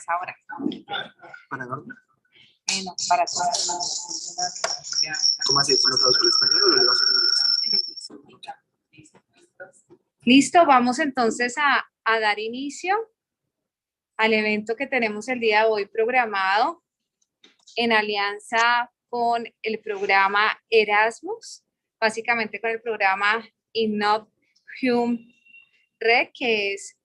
Ahora. ¿Para dónde? No, para todos. ¿Cómo así? ¿Para todos por español o lo vas a inglés? Listo, vamos entonces a dar inicio al evento que tenemos el día de hoy programado en alianza con el programa Erasmus, básicamente con el programa Humanitaria, que es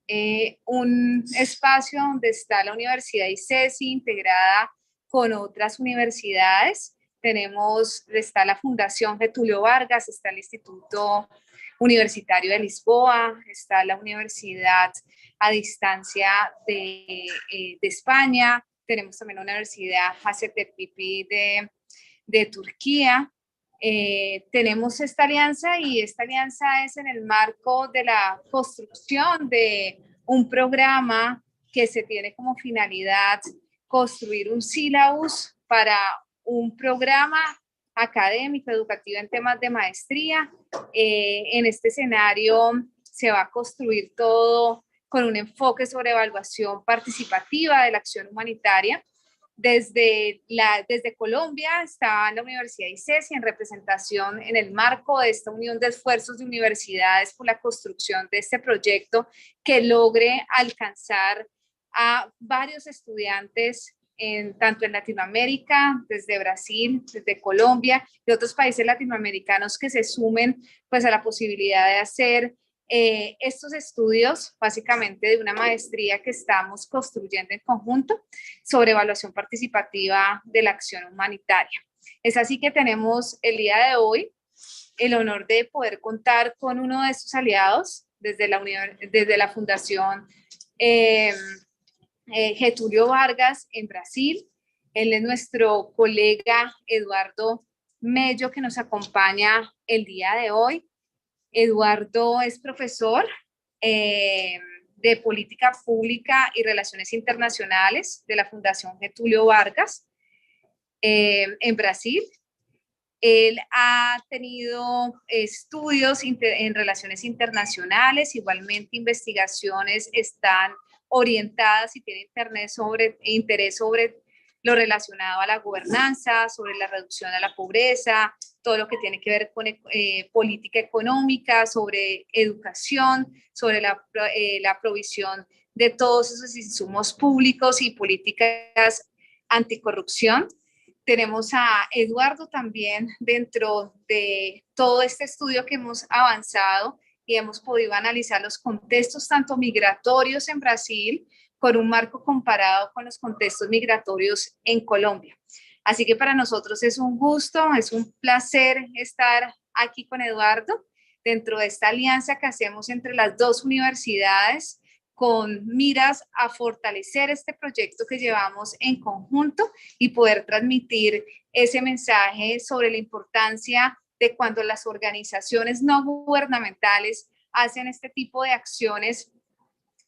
un espacio donde está la Universidad ICESI integrada con otras universidades. Está la Fundación Getulio Vargas, está el Instituto Universitario de Lisboa, está la Universidad a distancia de España, tenemos también la Universidad Hacettepe de Turquía. Tenemos esta alianza y esta alianza es en el marco de la construcción de un programa que se tiene como finalidad construir un sílabus para un programa académico, educativo en temas de maestría. En este escenario se va a construir todo con un enfoque sobre evaluación participativa de la acción humanitaria. Desde Colombia está la Universidad ICESI en representación en el marco de esta unión de esfuerzos de universidades por la construcción de este proyecto que logre alcanzar a varios estudiantes tanto en Latinoamérica, desde Brasil, desde Colombia y otros países latinoamericanos que se sumen pues a la posibilidad de hacer estos estudios, básicamente de una maestría que estamos construyendo en conjunto sobre evaluación participativa de la acción humanitaria. Es así que tenemos el día de hoy el honor de poder contar con uno de estos aliados desde la Fundación Getulio Vargas en Brasil. Él es nuestro colega Eduardo Mello, que nos acompaña el día de hoy. Eduardo es profesor de Política Pública y Relaciones Internacionales de la Fundación Getulio Vargas en Brasil. Él ha tenido estudios en relaciones internacionales, igualmente investigaciones están orientadas y tiene interés sobre lo relacionado a la gobernanza, sobre la reducción de la pobreza, todo lo que tiene que ver con política económica, sobre educación, sobre la provisión de todos esos insumos públicos y políticas anticorrupción. Tenemos a Eduardo también dentro de todo este estudio que hemos avanzado y hemos podido analizar los contextos tanto migratorios en Brasil con un marco comparado con los contextos migratorios en Colombia. Así que para nosotros es un gusto, es un placer estar aquí con Eduardo dentro de esta alianza que hacemos entre las dos universidades con miras a fortalecer este proyecto que llevamos en conjunto y poder transmitir ese mensaje sobre la importancia de cuando las organizaciones no gubernamentales hacen este tipo de acciones,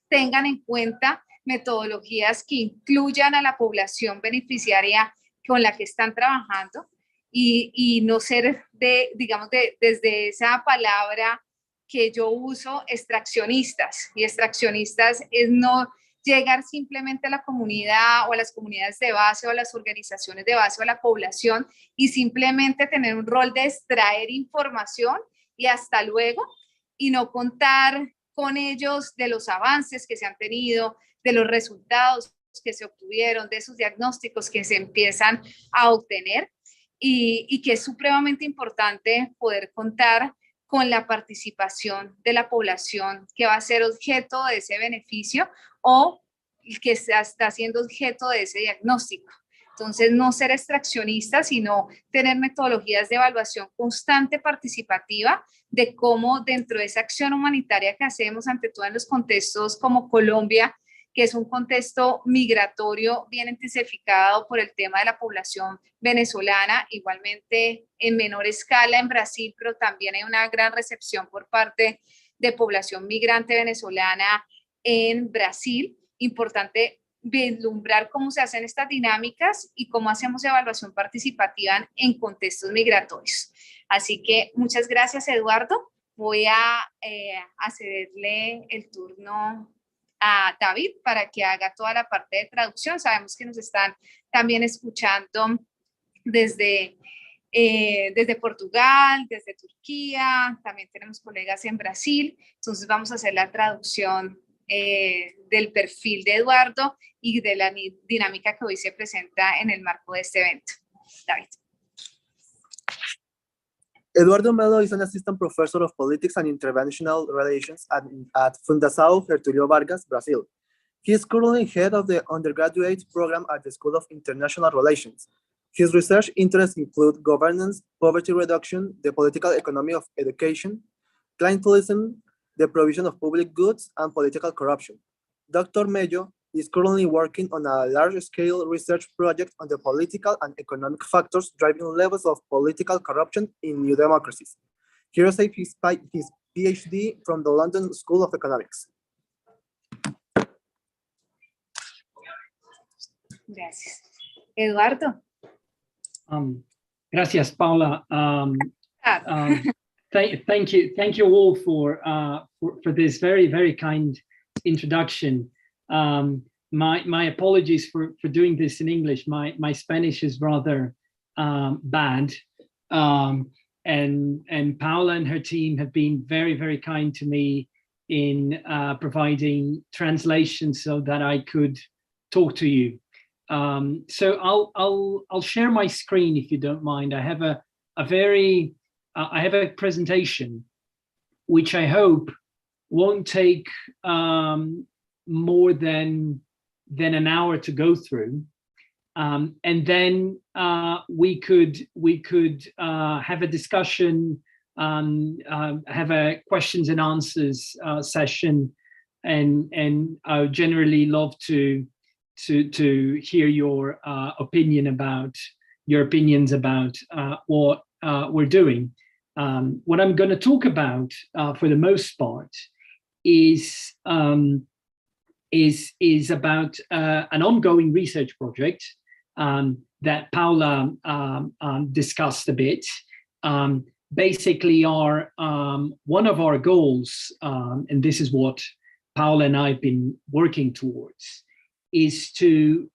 tengan en cuenta metodologías que incluyan a la población beneficiaria con la que están trabajando y no ser desde esa palabra que yo uso, extraccionistas. Y extraccionistas es no llegar simplemente a la comunidad o a las comunidades de base o a las organizaciones de base o a la población y simplemente tener un rol de extraer información y hasta luego, y no contar con ellos de los avances que se han tenido, de los resultados que se obtuvieron, de esos diagnósticos que se empiezan a obtener y que es supremamente importante poder contar con la participación de la población que va a ser objeto de ese beneficio o que está siendo objeto de ese diagnóstico. Entonces, no ser extraccionistas, sino tener metodologías de evaluación constante participativa de cómo dentro de esa acción humanitaria que hacemos, ante todo en los contextos como Colombia, que es un contexto migratorio bien intensificado por el tema de la población venezolana, igualmente en menor escala en Brasil, pero también hay una gran recepción por parte de población migrante venezolana en Brasil. Importante vislumbrar cómo se hacen estas dinámicas y cómo hacemos evaluación participativa en contextos migratorios. Así que muchas gracias, Eduardo. Voy a cederle el turno a David para que haga toda la parte de traducción. Sabemos que nos están también escuchando desde Portugal, desde Turquía, también tenemos colegas en Brasil, entonces vamos a hacer la traducción del perfil de Eduardo y de la dinámica que hoy se presenta en el marco de este evento. David. Eduardo Melo is an assistant professor of politics and interventional relations at Fundação Getúlio Vargas, Brazil. He is currently head of the undergraduate program at the School of International Relations. His research interests include governance, poverty reduction, the political economy of education, clientelism, the provision of public goods, and political corruption. Dr. Mello is currently working on a large-scale research project on the political and economic factors driving levels of political corruption in new democracies. He received his PhD from the London School of Economics. Gracias. Eduardo. Gracias, Paula. Thank you all for this very, very kind introduction. My apologies for doing this in English. My Spanish is rather bad, and Paula and her team have been very, very kind to me in providing translations so that I could talk to you. So I'll share my screen if you don't mind. I have a presentation which I hope won't take more than an hour to go through, and then we could have a discussion, have a questions and answers session, and I would generally love to hear your opinions about what we're doing. What I'm going to talk about for the most part is about an ongoing research project that Paula discussed a bit. Basically, one of our goals, and this is what Paula and I have been working towards, is to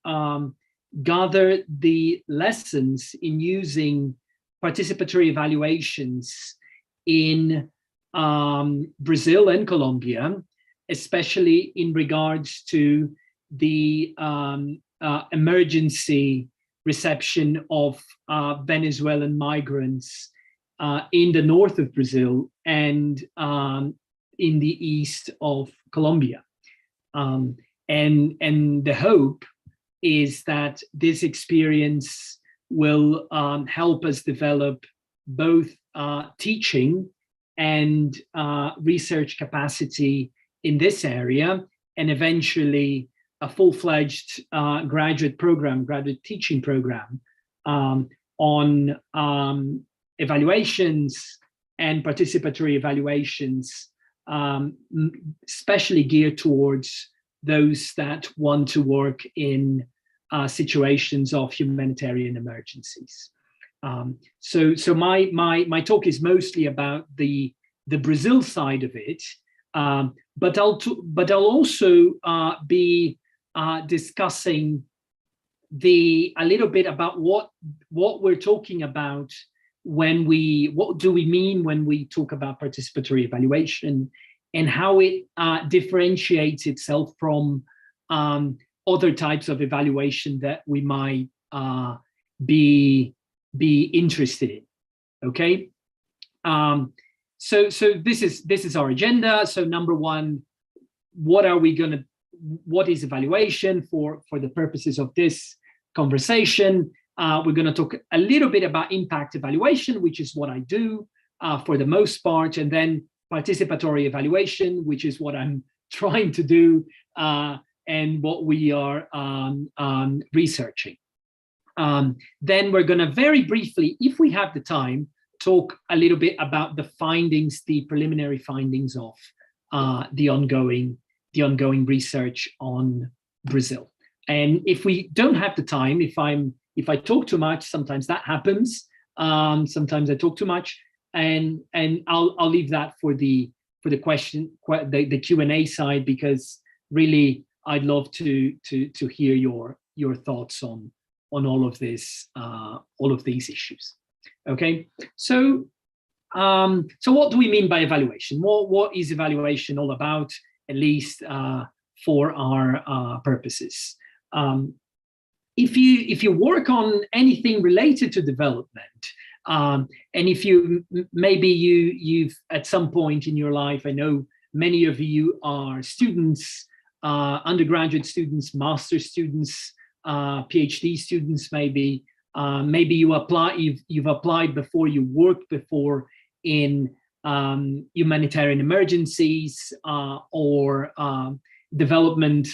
gather the lessons in using participatory evaluations in Brazil and Colombia, especially in regards to the emergency reception of Venezuelan migrants in the north of Brazil and in the east of Colombia. And the hope is that this experience will help us develop both teaching and research capacity in this area, and eventually a full-fledged graduate teaching program on evaluations and participatory evaluations, especially geared towards those that want to work in situations of humanitarian emergencies. So my talk is mostly about the Brazil side of it, but I'll also be discussing a little bit about what we're talking about what do we mean when we talk about participatory evaluation, and how it differentiates itself from other types of evaluation that we might be interested in. Okay, so this is our agenda. So number one, what is evaluation for the purposes of this conversation? We're going to talk a little bit about impact evaluation, which is what I do for the most part, and then participatory evaluation, which is what I'm trying to do and what we are researching. Then we're going to very briefly, if we have the time, talk a little bit about the findings, the preliminary findings of the ongoing research on Brazil. And if we don't have the time, if I talk too much, sometimes that happens. Sometimes I talk too much, and I'll leave that for the the Q&A side, because really I'd love to hear your thoughts on all of this, all of these issues. Okay, so what do we mean by evaluation? What is evaluation all about, at least for our purposes? If you work on anything related to development, and if maybe you've at some point in your life, I know many of you are students, undergraduate students, master students, PhD students, maybe you've applied before, you worked before in humanitarian emergencies or development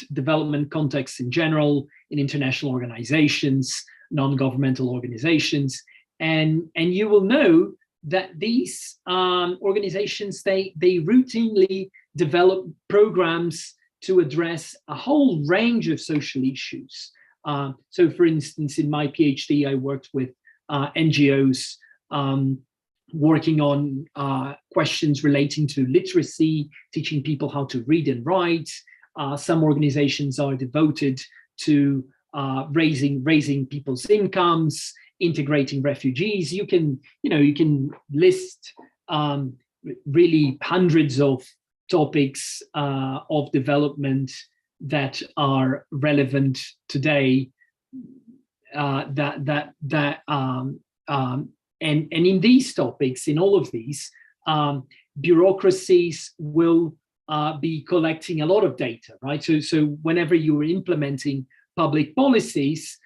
contexts in general, in international organizations, non-governmental organizations, and you will know that these organizations, they routinely develop programs to address a whole range of social issues. So for instance, in my PhD, I worked with NGOs working on questions relating to literacy, teaching people how to read and write. Some organizations are devoted to raising people's incomes, integrating refugees. You can list really hundreds of topics of development that are relevant today. And in these topics, in all of these, bureaucracies will be collecting a lot of data, right? So whenever you are implementing public policies,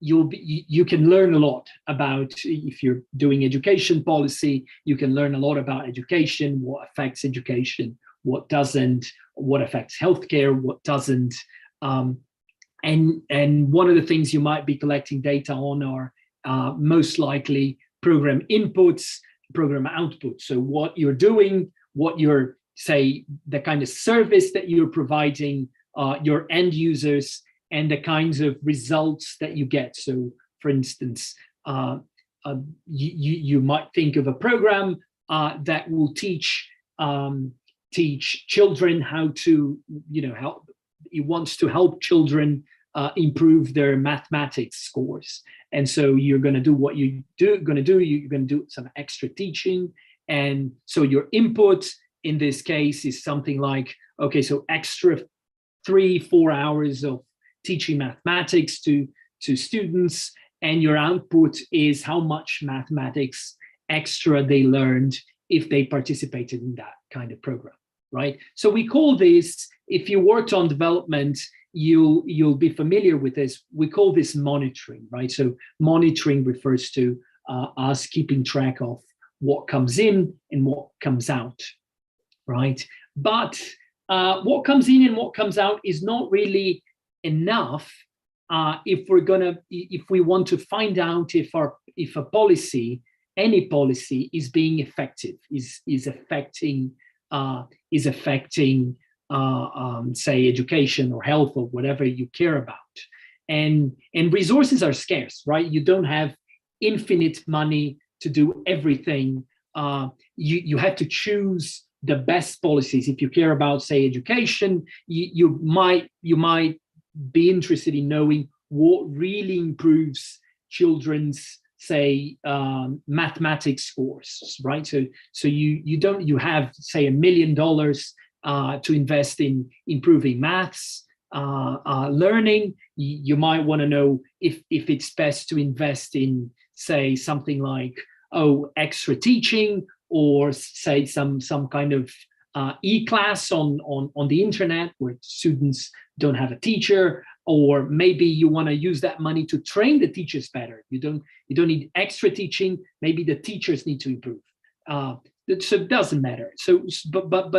you can learn a lot about, if you're doing education policy, you can learn a lot about education, what affects education, what doesn't, what affects healthcare, what doesn't. And one of the things you might be collecting data on are most likely program inputs, program outputs. So what you're doing, what you're, say, the kind of service that you're providing your end users, and the kinds of results that you get. So for instance, you might think of a program that will teach children how to, it wants to help children improve their mathematics scores. And so you're going to do what you're going to do some extra teaching. And so your input in this case is something like, okay, so extra 3-4 hours of teaching mathematics to students, and your output is how much mathematics extra they learned if they participated in that kind of program, right? So we call this, if you worked on development, you'll be familiar with this. We call this monitoring, right? So monitoring refers to us keeping track of what comes in and what comes out, right? But what comes in and what comes out is not really enough if we want to find out if a policy, any policy, is being effective, is affecting say education or health or whatever you care about. And resources are scarce, right? You don't have infinite money to do everything. You have to choose the best policies. If you care about, say, education, you might be interested in knowing what really improves children's, say, mathematics scores, right? So you have, say, $1 million to invest in improving maths learning. You might want to know if it's best to invest in, say, something like extra teaching, or say some kind of e-class on the internet where students don't have a teacher, or maybe you want to use that money to train the teachers better. You don't need extra teaching. Maybe the teachers need to improve. So it doesn't matter. So, but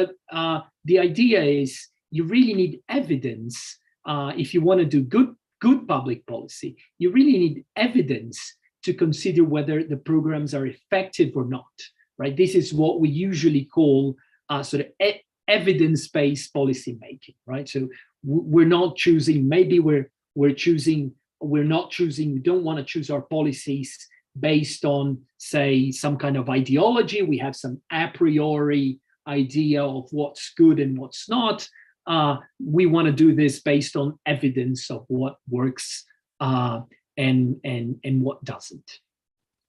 the idea is you really need evidence if you want to do good public policy. You really need evidence to consider whether the programs are effective or not, right? This is what we usually call sort of evidence-based policy making, right? So we're not choosing, maybe we don't want to choose our policies based on, say, some kind of ideology. We have some a priori idea of what's good and what's not. We want to do this based on evidence of what works and what doesn't,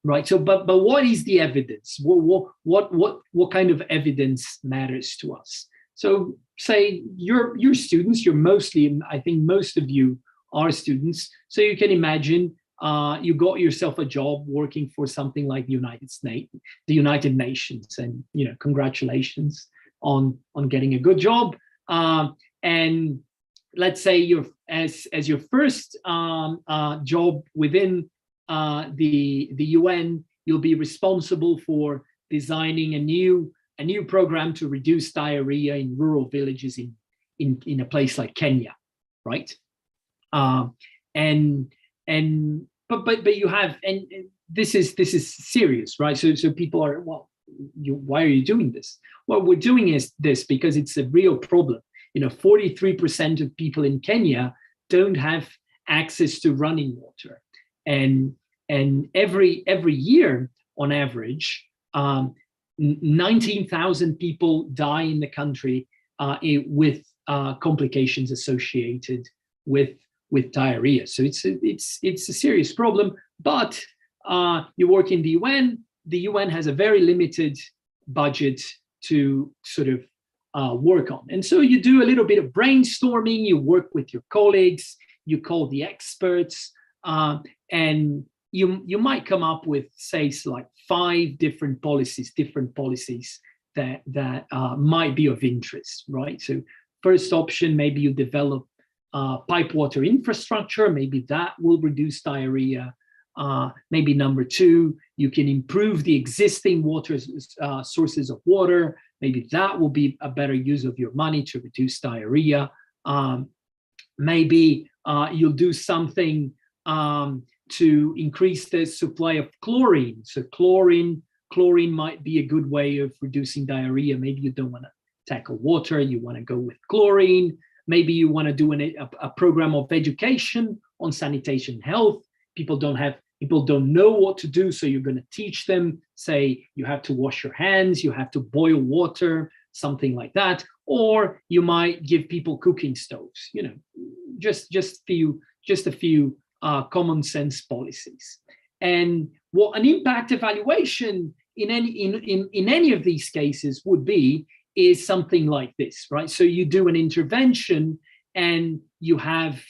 right? So, but what is the evidence? What kind of evidence matters to us? So, say you're students. You're mostly, I think, most of you are students. So you can imagine you got yourself a job working for something like the United Nations, and congratulations on getting a good job. And let's say as your first job within the UN, you'll be responsible for designing a new program to reduce diarrhea in rural villages in a place like Kenya, right? But you have, and this is serious, right? So people are, well, why are you doing this? Well, we're doing this because it's a real problem. 43% of people in Kenya don't have access to running water, and every year, on average, 19,000 people die in the country with complications associated with diarrhea. So it's a serious problem. But you work in the UN. The UN has a very limited budget to sort of work on. And so you do a little bit of brainstorming, you work with your colleagues, you call the experts, and you might come up with, say, like 5 different policies that might be of interest, right? So first option, maybe you develop pipe water infrastructure, maybe that will reduce diarrhea. Maybe number 2, you can improve the existing water sources of water. Maybe that will be a better use of your money to reduce diarrhea. Maybe you'll do something to increase the supply of chlorine. So chlorine might be a good way of reducing diarrhea. Maybe you don't want to tackle water, you want to go with chlorine. Maybe you want to do a program of education on sanitation health. People don't know what to do, so you're going to teach them, say, you have to wash your hands, you have to boil water, something like that. Or you might give people cooking stoves, just a few common sense policies. And what an impact evaluation in any of these cases would be is something like this, right? So you do an intervention and you have,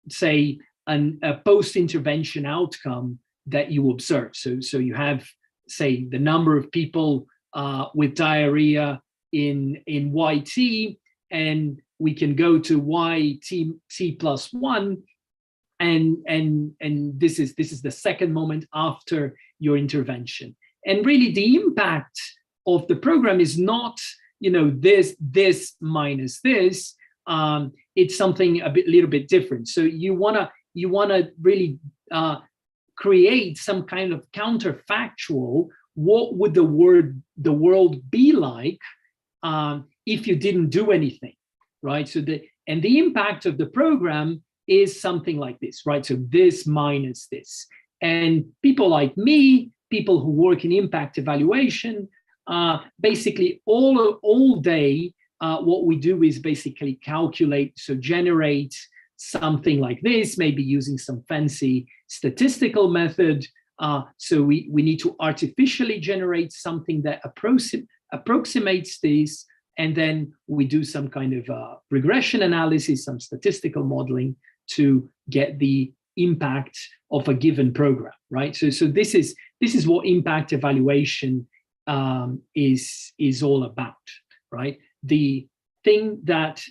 say, a post-intervention outcome that you observe. So you have, say, the number of people with diarrhea in YT, and we can go to YT plus 1, and this is the second moment after your intervention. And really, the impact of the program is not, this minus this. It's something little bit different. So you wanna really create some kind of counterfactual. What would the world be like if you didn't do anything, right? So the impact of the program is something like this, right? So this minus this. And people like me, people who work in impact evaluation, basically all day, what we do is basically calculate, so generate something like this, maybe using some fancy statistical method. So we need to artificially generate something that approximates this, and then we do some kind of regression analysis, some statistical modeling to get the impact of a given program, right? So this is what impact evaluation is all about, right? The thing that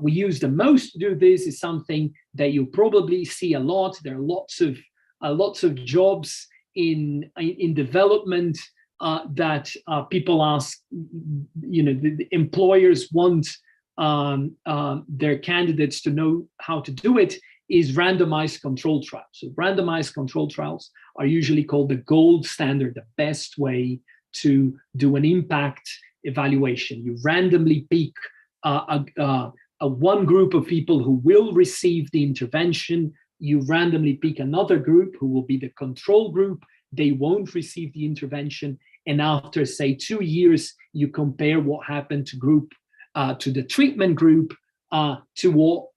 we use the most to do this is something that you probably see a lot. There are lots of jobs in development that people ask. The employers want their candidates to know how to do it, is randomized control trials. So randomized control trials are usually called the gold standard, the best way to do an impact evaluation. You randomly pick one group of people who will receive the intervention. You randomly pick another group who will be the control group. They won't receive the intervention. And after, say, 2 years, you compare what happened to the treatment group to what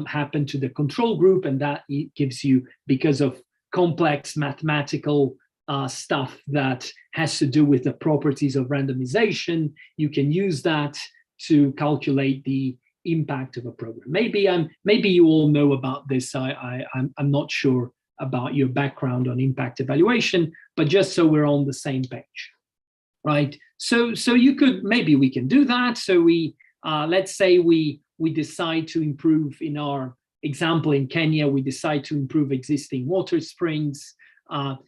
happened to the control group. And that gives you, because of complex mathematical stuff that has to do with the properties of randomization, you can use that to calculate the impact of a program. Maybe you all know about this. I'm not sure about your background on impact evaluation, but just so we're on the same page, right? So you could, maybe we can do that. So we let's say we decide to improve, in our example in Kenya, we decide to improve existing water springs.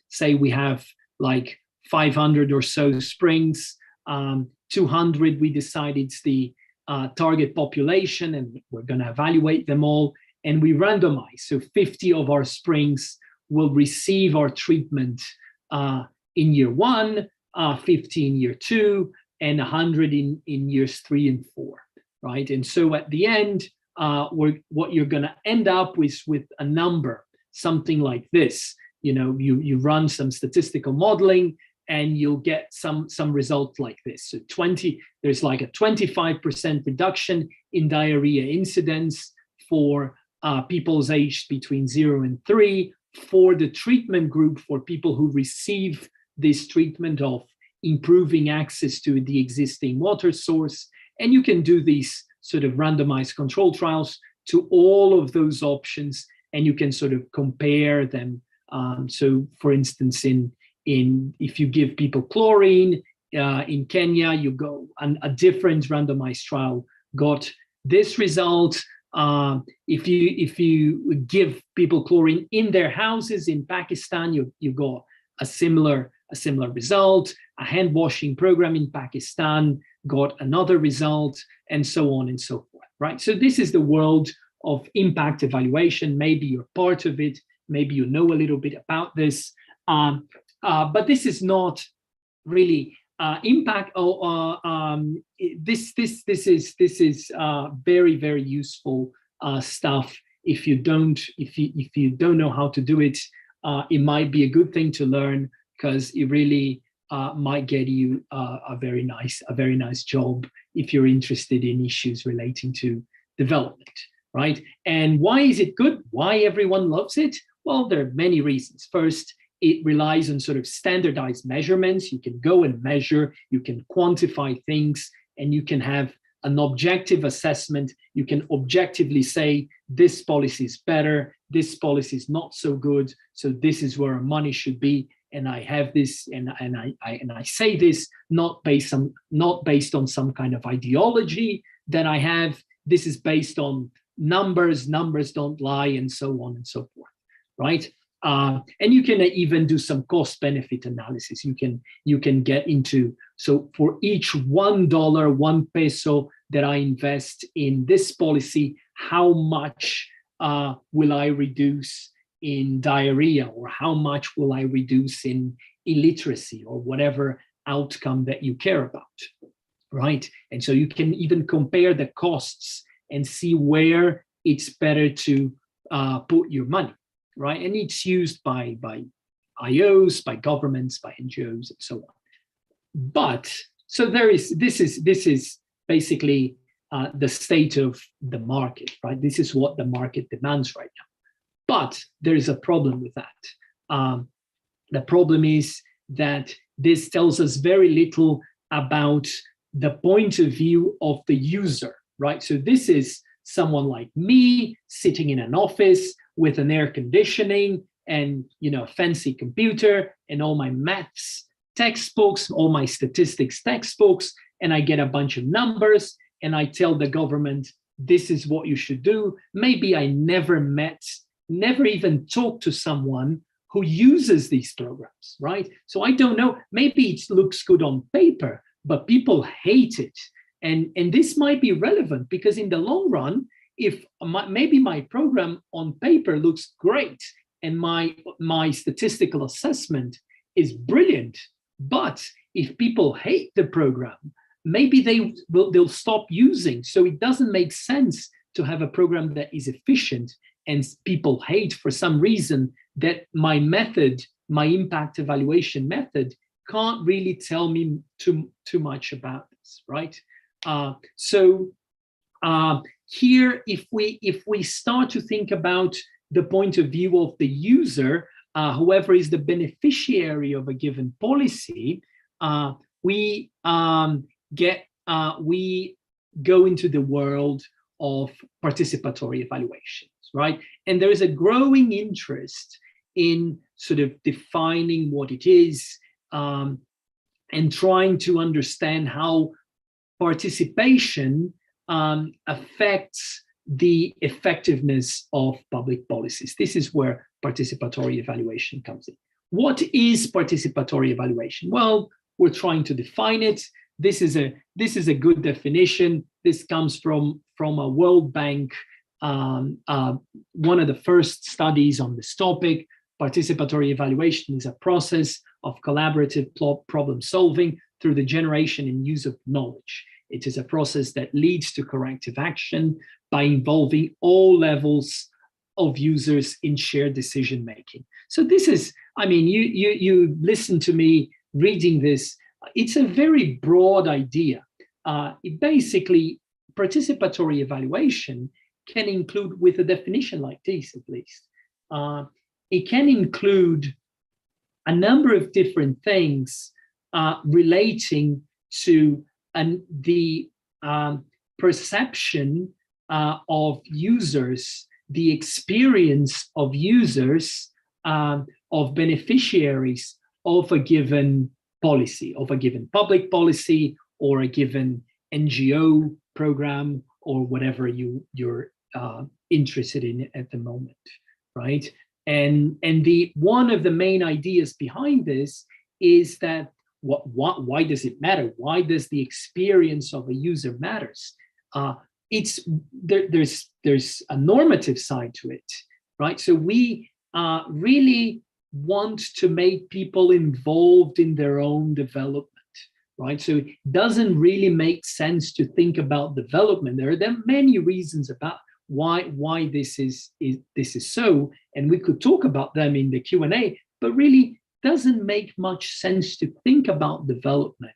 Say we have like 500 or so springs, 200 we decide it's the target population, and we're going to evaluate them all, and we randomize. So 50 of our springs will receive our treatment in year 1, 50 in year 2, and 100 in years 3 and 4, right? And so at the end, what you're going to end up with a number, something like this. You know, you run some statistical modeling, and you'll get some result like this. So there's like a 25% reduction in diarrhea incidence for people's aged between 0 and 3. For the treatment group, for people who receive this treatment of improving access to the existing water source. And you can do these sort of randomized control trials to all of those options, and you can sort of compare them. So for instance, if you give people chlorine in Kenya, you go a different randomized trial got this result. If you give people chlorine in their houses in Pakistan, you got a similar result. A hand washing program in Pakistan got another result, and so on and so forth, right? So this is the world of impact evaluation. Maybe you're part of it. Maybe you know a little bit about this, but this is not really impact. This is very, very useful stuff. If you don't know how to do it, it might be a good thing to learn, because it really might get you a very nice job if you're interested in issues relating to development, right? And why is it good? Why everyone loves it? Well, there are many reasons. First, it relies on sort of standardized measurements. You can go and measure, you can quantify things, and you can have an objective assessment. You can objectively say, this policy is better, this policy is not so good, so this is where our money should be. And I have this, and I say this not based on some kind of ideology that I have. This is based on numbers. Numbers don't lie, and so on and so forth, right? And you can even do some cost-benefit analysis. You can get into, so for each $1, 1 peso that I invest in this policy, how much will I reduce in diarrhea, or how much will I reduce in illiteracy, or whatever outcome that you care about, right? And so you can even compare the costs and see where it's better to put your money, right? And it's used by IOs, by governments, by NGOs, and so on. But so this is basically the state of the market, right? This is what the market demands right now. But there is a problem with that. The problem is that this tells us very little about the point of view of the user, right? So this is someone like me sitting in an office with an air conditioning and, a fancy computer and all my maths textbooks, all my statistics textbooks, and I get a bunch of numbers and I tell the government, this is what you should do. Maybe I never even talked to someone who uses these programs, right? So I don't know, maybe it looks good on paper, but people hate it. And this might be relevant because in the long run, if maybe my program on paper looks great and my statistical assessment is brilliant, but if people hate the program, maybe they'll stop using. So it doesn't make sense to have a program that is efficient and people hate for some reason that my method, my impact evaluation method, can't really tell me too much about this, right? Here, if we start to think about the point of view of the user, whoever is the beneficiary of a given policy, we go into the world of participatory evaluations, right? And there is a growing interest in sort of defining what it is and trying to understand how participation affects the effectiveness of public policies. This is where participatory evaluation comes in. What is participatory evaluation? Well, we're trying to define it. This is a good definition. This comes from a World Bank, one of the first studies on this topic. Participatory evaluation is a process of collaborative problem solving through the generation and use of knowledge. It is a process that leads to corrective action by involving all levels of users in shared decision making. So this is, I mean, you listen to me reading this. It's a very broad idea. It basically, participatory evaluation can include, with a definition like this at least, it can include a number of different things relating to the perception of users, the experience of users, of beneficiaries of a given policy, of a given public policy, or a given NGO program, or whatever you're interested in at the moment, right? And one of the main ideas behind this is that why does it matter? Why does the experience of a user matters? There's a normative side to it, right? So we really want to make people involved in their own development, right? So it doesn't really make sense to think about development. There are many reasons about why this is so, and we could talk about them in the Q&A, but really doesn't make much sense to think about development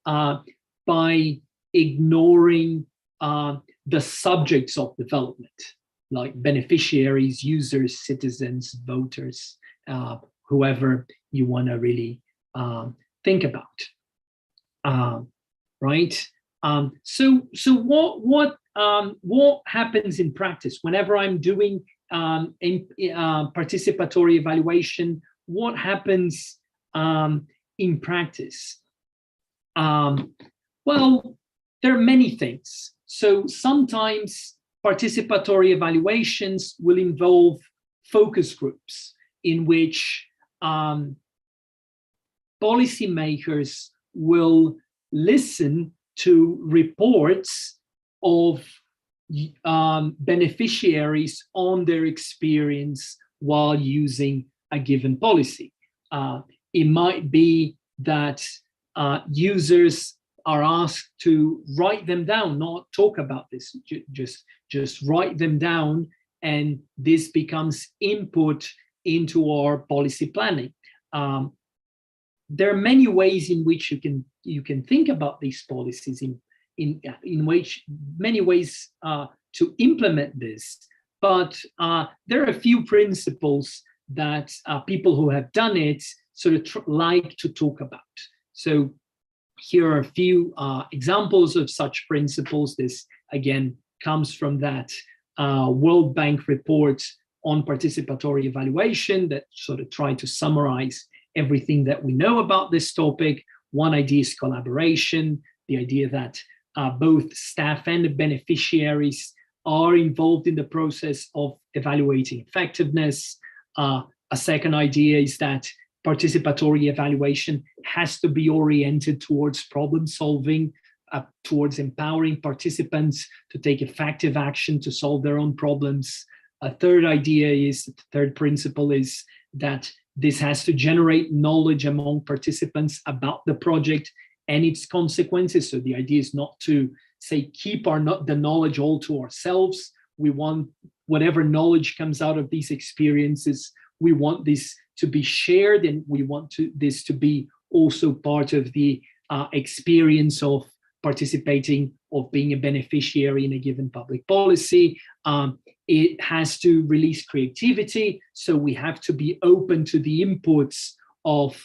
by ignoring the subjects of development, like beneficiaries, users, citizens, voters, whoever you want to really think about, right? So what happens in practice whenever I'm doing participatory evaluation? What happens in practice? Well, there are many things. So sometimes participatory evaluations will involve focus groups in which policymakers will listen to reports of beneficiaries on their experience while using a given policy. It might be that users are asked to write them down, not talk about this, just write them down, and this becomes input into our policy planning. There are many ways in which you can think about these policies, in which many ways to implement this, but there are a few principles that people who have done it sort of like to talk about. So here are a few examples of such principles. This again comes from that World Bank report on participatory evaluation that sort of tried to summarize everything that we know about this topic. One idea is collaboration, the idea that both staff and the beneficiaries are involved in the process of evaluating effectiveness. A second idea is that participatory evaluation has to be oriented towards problem solving. towards empowering participants to take effective action to solve their own problems. A third idea is, the third principle is that this has to generate knowledge among participants about the project and its consequences. So the idea is not to say, keep the knowledge all to ourselves. We want whatever knowledge comes out of these experiences, we want this to be shared, and we want this to be also part of the experience of participating, of being a beneficiary in a given public policy. It has to release creativity, so we have to be open to the inputs of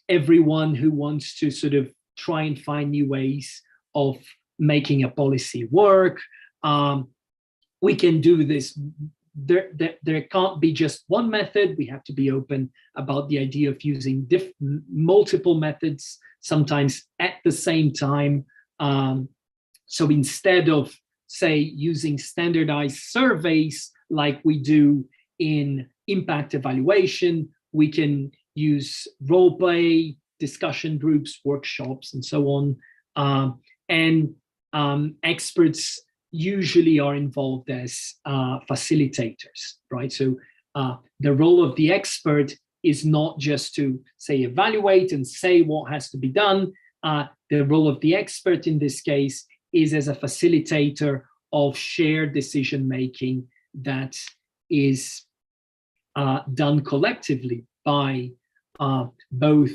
everyone who wants to sort of try and find new ways of making a policy work. We can do this. There can't be just one method. We have to be open about the idea of using multiple methods, sometimes at the same time. So instead of, say, using standardized surveys like we do in impact evaluation, we can use role play, discussion groups, workshops, and so on. Experts usually are involved as facilitators, right? So the role of the expert is not just to, say, evaluate and say what has to be done. The role of the expert in this case is as a facilitator of shared decision-making that is done collectively by both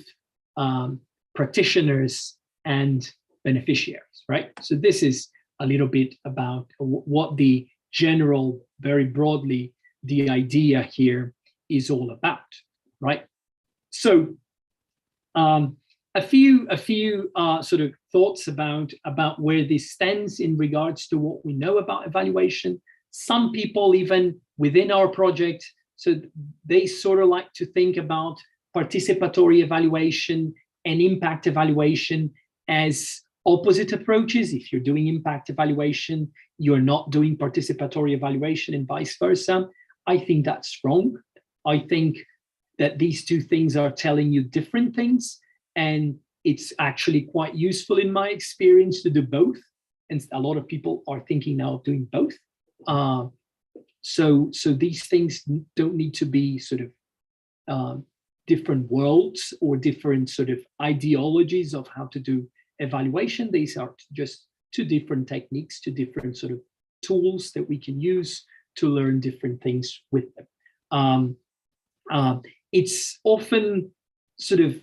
practitioners and beneficiaries, right? So this is a little bit about what the general, very broadly, the idea here is all about, right? So a few sort of thoughts about where this stands in regards to what we know about evaluation. Some people, even within our project, so they sort of like to think about participatory evaluation and impact evaluation as opposite approaches. If you're doing impact evaluation, you're not doing participatory evaluation, and vice versa. I think that's wrong. I think that these two things are telling you different things, and it's actually quite useful in my experience to do both. And a lot of people are thinking now of doing both. So these things don't need to be sort of different worlds or different sort of ideologies of how to do evaluation. These are just two different techniques, two different sort of tools that we can use to learn different things with them. It's often sort of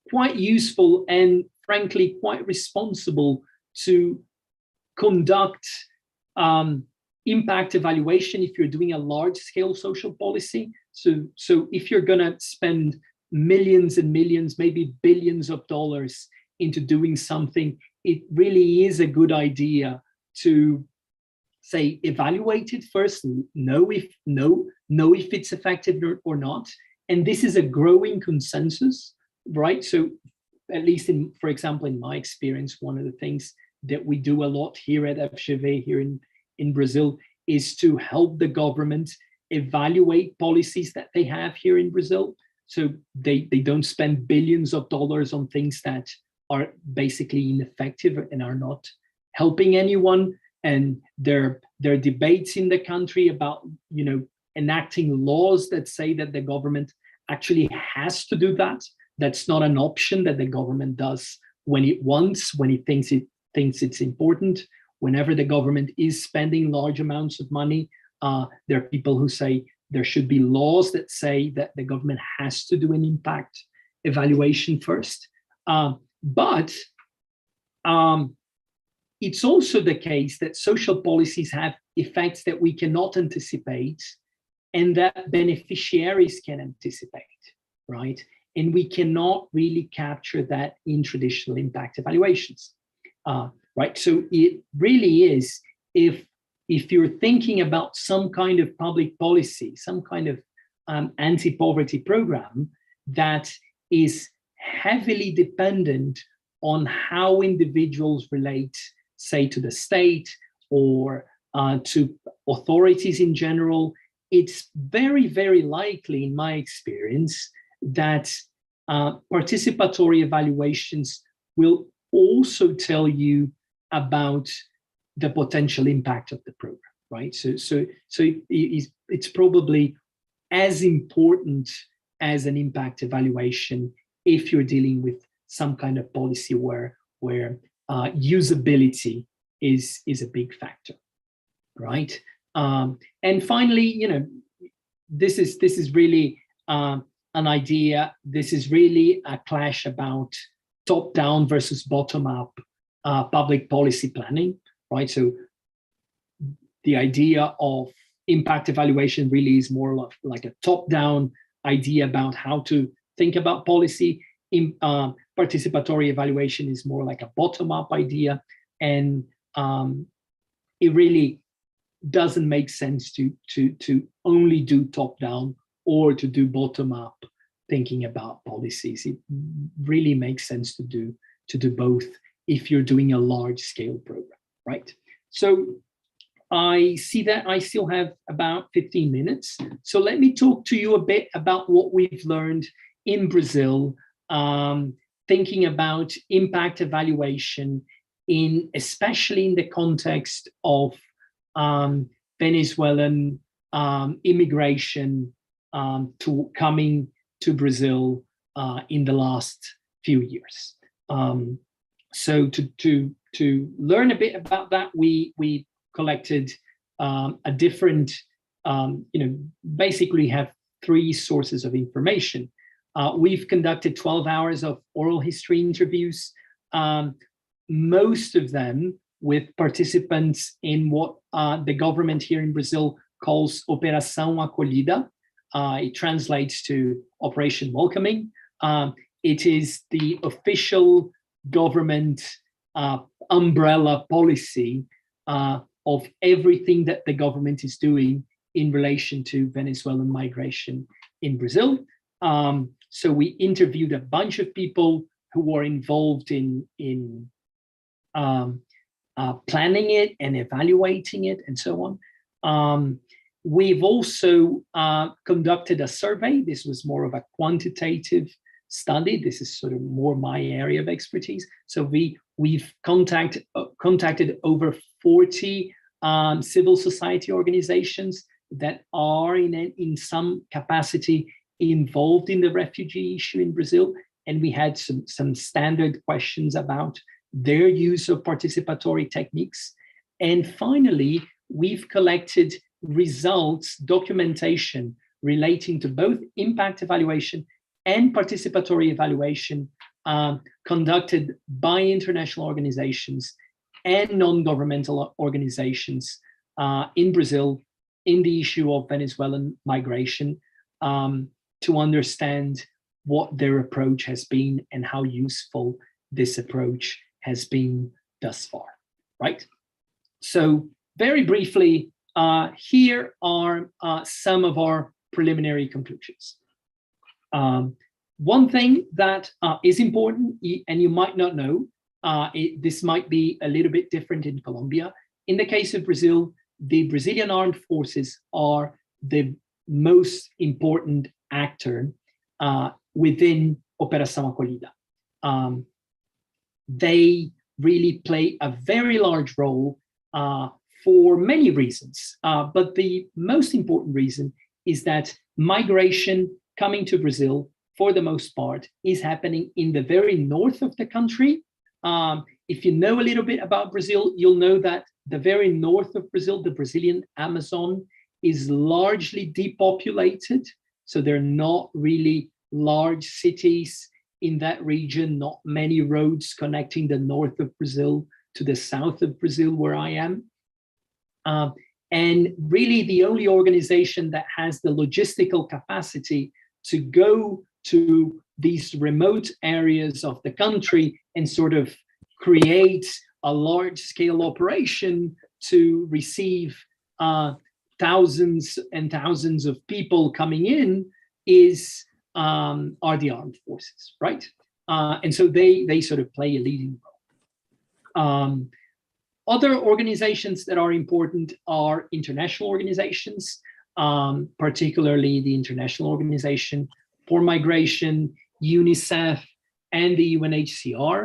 quite useful and frankly quite responsible to conduct impact evaluation if you're doing a large-scale social policy. So if you're going to spend millions and millions, maybe billions of dollars into doing something, it really is a good idea to, say, evaluate it first, know if it's effective or not. And this is a growing consensus, right? So at least for example, in my experience, one of the things that we do a lot here at FGV here in Brazil is to help the government evaluate policies that they have here in Brazil. So they don't spend billions of dollars on things that are basically ineffective and are not helping anyone. And there are debates in the country about, enacting laws that say that the government actually has to do that. That's not an option that the government does when it wants, when it thinks it's important. Whenever the government is spending large amounts of money, there are people who say there should be laws that say that the government has to do an impact evaluation first. But it's also the case that social policies have effects that we cannot anticipate and that beneficiaries can anticipate, right? And we cannot really capture that in traditional impact evaluations, right? So it really is, if you're thinking about some kind of public policy, some kind of anti-poverty program that is heavily dependent on how individuals relate, say, to the state or to authorities in general, it's very, very likely, in my experience, that participatory evaluations will also tell you about the potential impact of the program, right? So it's probably as important as an impact evaluation if you're dealing with some kind of policy where usability is a big factor, right? And finally, this is really an idea. This is really a clash about top-down versus bottom-up public policy planning, right? So the idea of impact evaluation really is more like a top-down idea about how to think about policy. Participatory evaluation is more like a bottom-up idea, and it really doesn't make sense to only do top-down or to do bottom-up thinking about policies. It really makes sense to do both if you're doing a large-scale program, right? So I see that I still have about 15 minutes. So let me talk to you a bit about what we've learned in Brazil, thinking about impact evaluation especially in the context of Venezuelan immigration coming to Brazil in the last few years. So to learn a bit about that, we collected a different, basically have 3 sources of information. We've conducted 12 hours of oral history interviews, most of them with participants in what the government here in Brazil calls Operação Acolhida. It translates to Operation Welcoming. It is the official government umbrella policy of everything that the government is doing in relation to Venezuelan migration in Brazil. So we interviewed a bunch of people who were involved in planning it and evaluating it and so on. We've also conducted a survey. This was more of a quantitative study. This is sort of more my area of expertise. So we've contacted over 40 civil society organizations that are in some capacity involved in the refugee issue in Brazil. And we had some standard questions about their use of participatory techniques. And finally, we've collected results, documentation relating to both impact evaluation and participatory evaluation conducted by international organizations and non-governmental organizations in Brazil in the issue of Venezuelan migration to understand what their approach has been and how useful this approach has been thus far, right? So very briefly, here are some of our preliminary conclusions. One thing that is important, and you might not know, this might be a little bit different in Colombia. In the case of Brazil, the Brazilian armed forces are the most important actor within Operação Acolhida. They really play a very large role for many reasons, but the most important reason is that migration coming to Brazil, for the most part, is happening in the very north of the country. If you know a little bit about Brazil, you'll know that the very north of Brazil, the Brazilian Amazon, is largely depopulated. So there are not really large cities in that region, not many roads connecting the north of Brazil to the south of Brazil, where I am. And really the only organization that has the logistical capacity to go to these remote areas of the country and sort of create a large-scale operation to receive thousands and thousands of people coming in are the armed forces, right? And so they sort of play a leading role. Other organizations that are important are international organizations, particularly the International Organization for Migration, UNICEF, and the UNHCR.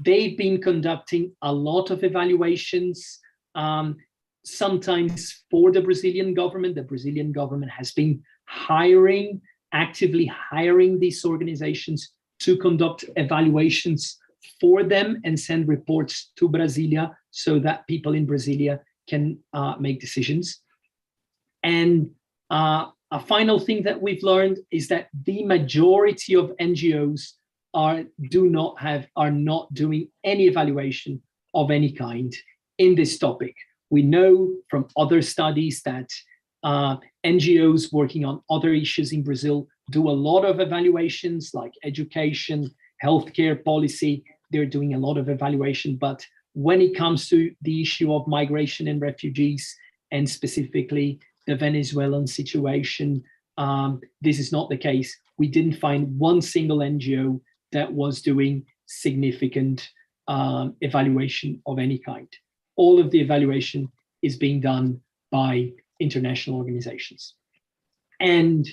They've been conducting a lot of evaluations, sometimes for the Brazilian government. The Brazilian government has been actively hiring these organizations to conduct evaluations for them and send reports to Brasilia so that people in Brasilia can make decisions. And a final thing that we've learned is that the majority of NGOs are not doing any evaluation of any kind in this topic. We know from other studies that NGOs working on other issues in Brazil do a lot of evaluations like education, healthcare policy. They're doing a lot of evaluation, but when it comes to the issue of migration and refugees, and specifically the Venezuelan situation, this is not the case. We didn't find one single NGO that was doing significant evaluation of any kind. All of the evaluation is being done by international organizations. And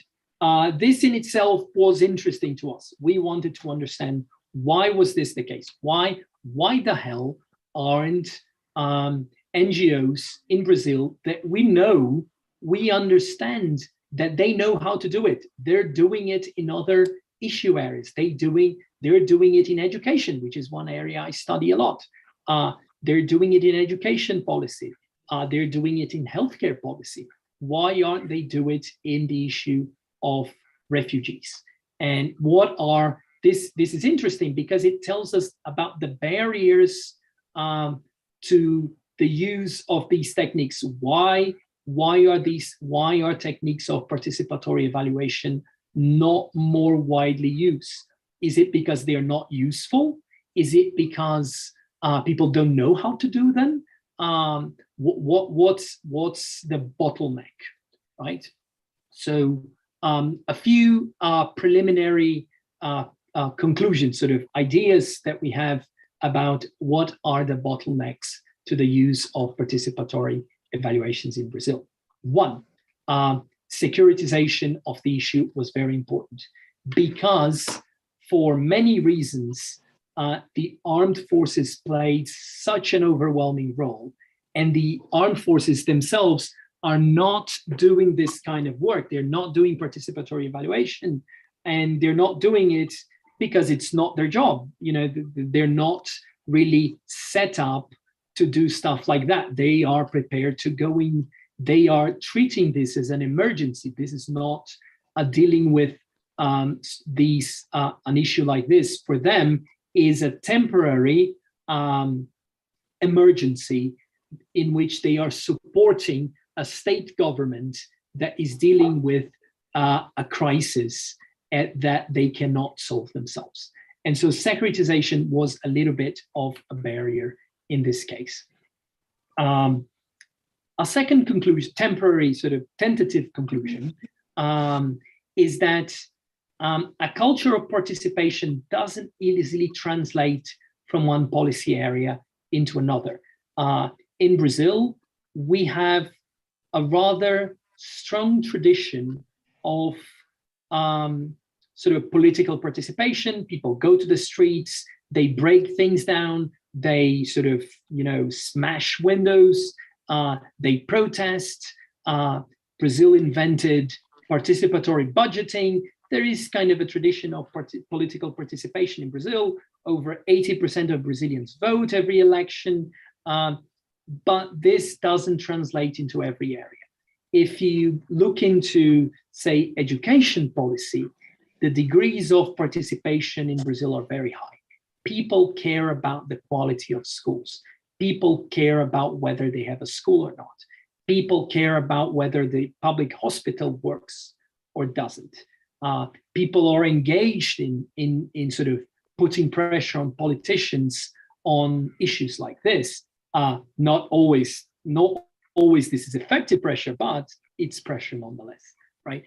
this in itself was interesting to us. We wanted to understand, why was this the case? Why the hell aren't NGOs in Brazil that we understand that they know how to do it? They're doing it in other issue areas. They're doing it in education, which is one area I study a lot. They're doing it in education policy. They're doing it in healthcare policy. Why aren't they do it in the issue of refugees? And this is interesting because it tells us about the barriers to the use of these techniques. Why are techniques of participatory evaluation not more widely used? Is it because they're not useful? Is it because people don't know how to do them? What's the bottleneck, right? So a few preliminary conclusions, sort of ideas that we have about what are the bottlenecks to the use of participatory evaluations in Brazil. One, securitization of the issue was very important because for many reasons, the armed forces played such an overwhelming role, and the armed forces themselves are not doing this kind of work. They're not doing participatory evaluation, and they're not doing it because it's not their job. You know, they're not really set up to do stuff like that. They are prepared to go in. They are treating this as an emergency. This is not dealing with an issue like this. For them, is a temporary emergency in which they are supporting a state government that is dealing with a crisis that they cannot solve themselves. And so securitization was a little bit of a barrier in this case. A second conclusion, temporary sort of tentative conclusion, is that a culture of participation doesn't easily translate from one policy area into another. In Brazil, we have a rather strong tradition of sort of political participation. People go to the streets, they break things down, they sort of, smash windows, they protest. Brazil invented participatory budgeting. There is kind of a tradition of political participation in Brazil. Over 80% of Brazilians vote every election, but this doesn't translate into every area. If you look into, say, education policy, the degrees of participation in Brazil are very high. People care about the quality of schools. People care about whether they have a school or not. People care about whether the public hospital works or doesn't. People are engaged in sort of putting pressure on politicians on issues like this. Not always this is effective pressure, but it's pressure nonetheless, right?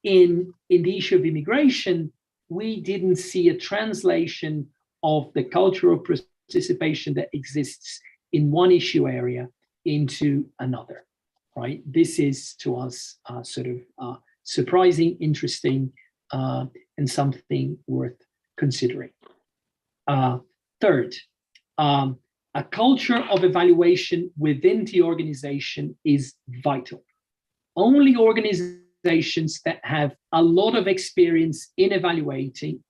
In the issue of immigration, we didn't see a translation of the culture of participation that exists in one issue area into another, right? This is to us sort of surprising, interesting, and something worth considering. Third, a culture of evaluation within the organization is vital. Only organizations that have a lot of experience in evaluating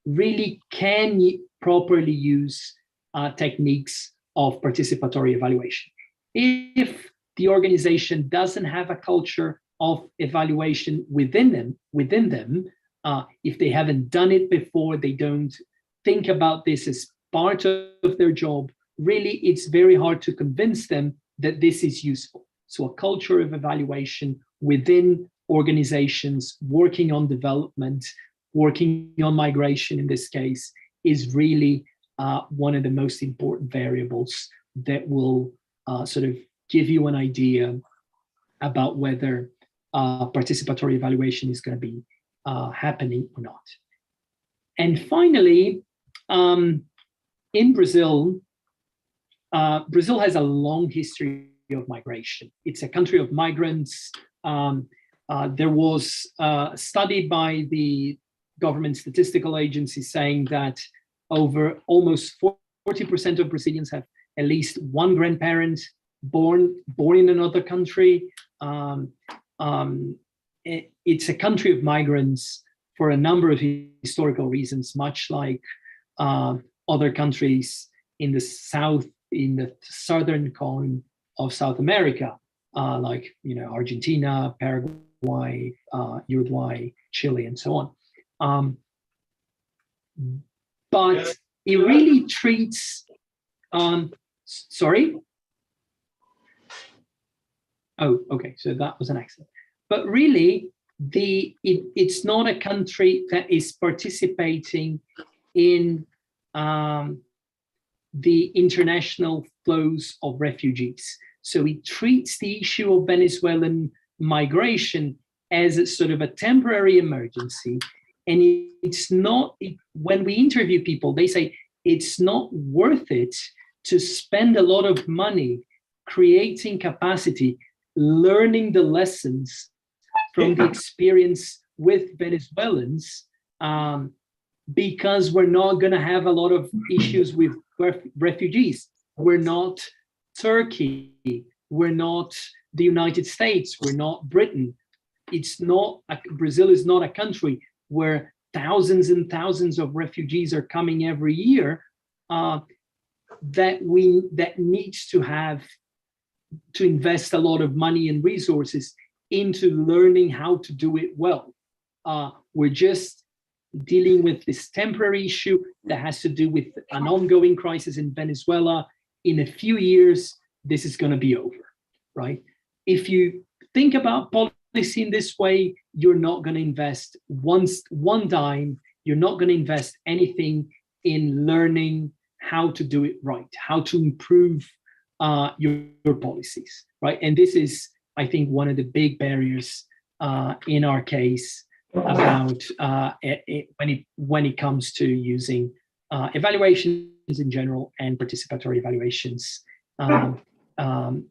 really can properly use techniques of participatory evaluation. If the organization doesn't have a culture of evaluation within them, if they haven't done it before, they don't think about this as part of their job, really it's very hard to convince them that this is useful. So a culture of evaluation within organizations working on development, working on migration in this case, is really one of the most important variables that will sort of give you an idea about whether participatory evaluation is going to be happening or not. And finally, in Brazil, Brazil has a long history of migration. It's a country of migrants. There was a study by the government statistical agency saying that over almost 40% of Brazilians have at least one grandparent born in another country. It's a country of migrants for a number of historical reasons, much like other countries in the southern cone of South America, like Argentina, Paraguay, Uruguay, Chile, and so on. But it really treats. Sorry. Oh, okay. So that was an accident. But really, it's not a country that is participating in the international flows of refugees. So it treats the issue of Venezuelan migration as a sort of a temporary emergency. And it's not, when we interview people, they say it's not worth it to spend a lot of money creating capacity, learning the lessons from the experience with Venezuelans, because we're not going to have a lot of issues with refugees. We're not Turkey, we're not the United States, we're not Britain. Brazil is not a country where thousands and thousands of refugees are coming every year, that needs to invest a lot of money and resources into learning how to do it well. We're just dealing with this temporary issue that has to do with an ongoing crisis in Venezuela. In a few years, this is going to be over, right? If you think about policy in this way, you're not going to invest one dime. You're not going to invest anything in learning how to do it right, how to improve your policies, right? And this is, I think, one of the big barriers in our case about when it comes to using evaluations in general and participatory evaluations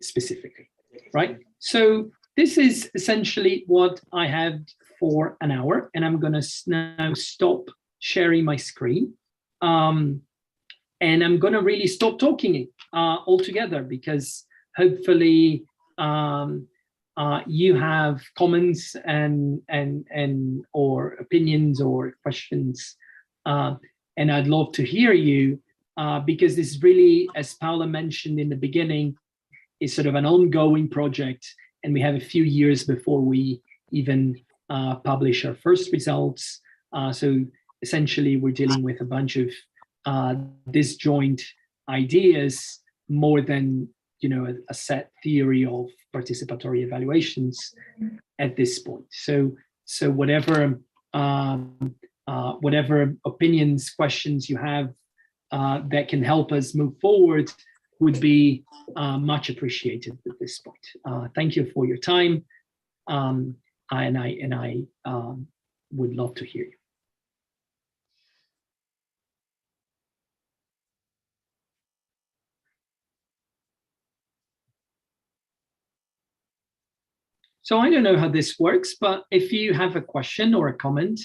specifically, right? So this is essentially what I have for an hour, and I'm going to now stop sharing my screen. And I'm going to really stop talking altogether, because hopefully you have comments and or opinions or questions, and I'd love to hear you, because this really, as Paula mentioned in the beginning, is sort of an ongoing project, and we have a few years before we even publish our first results. So essentially, we're dealing with a bunch of disjoint ideas more than a set theory of participatory evaluations at this point. So whatever opinions, questions you have that can help us move forward would be much appreciated at this point. Thank you for your time, and I would love to hear you. So I don't know how this works, but if you have a question or a comment,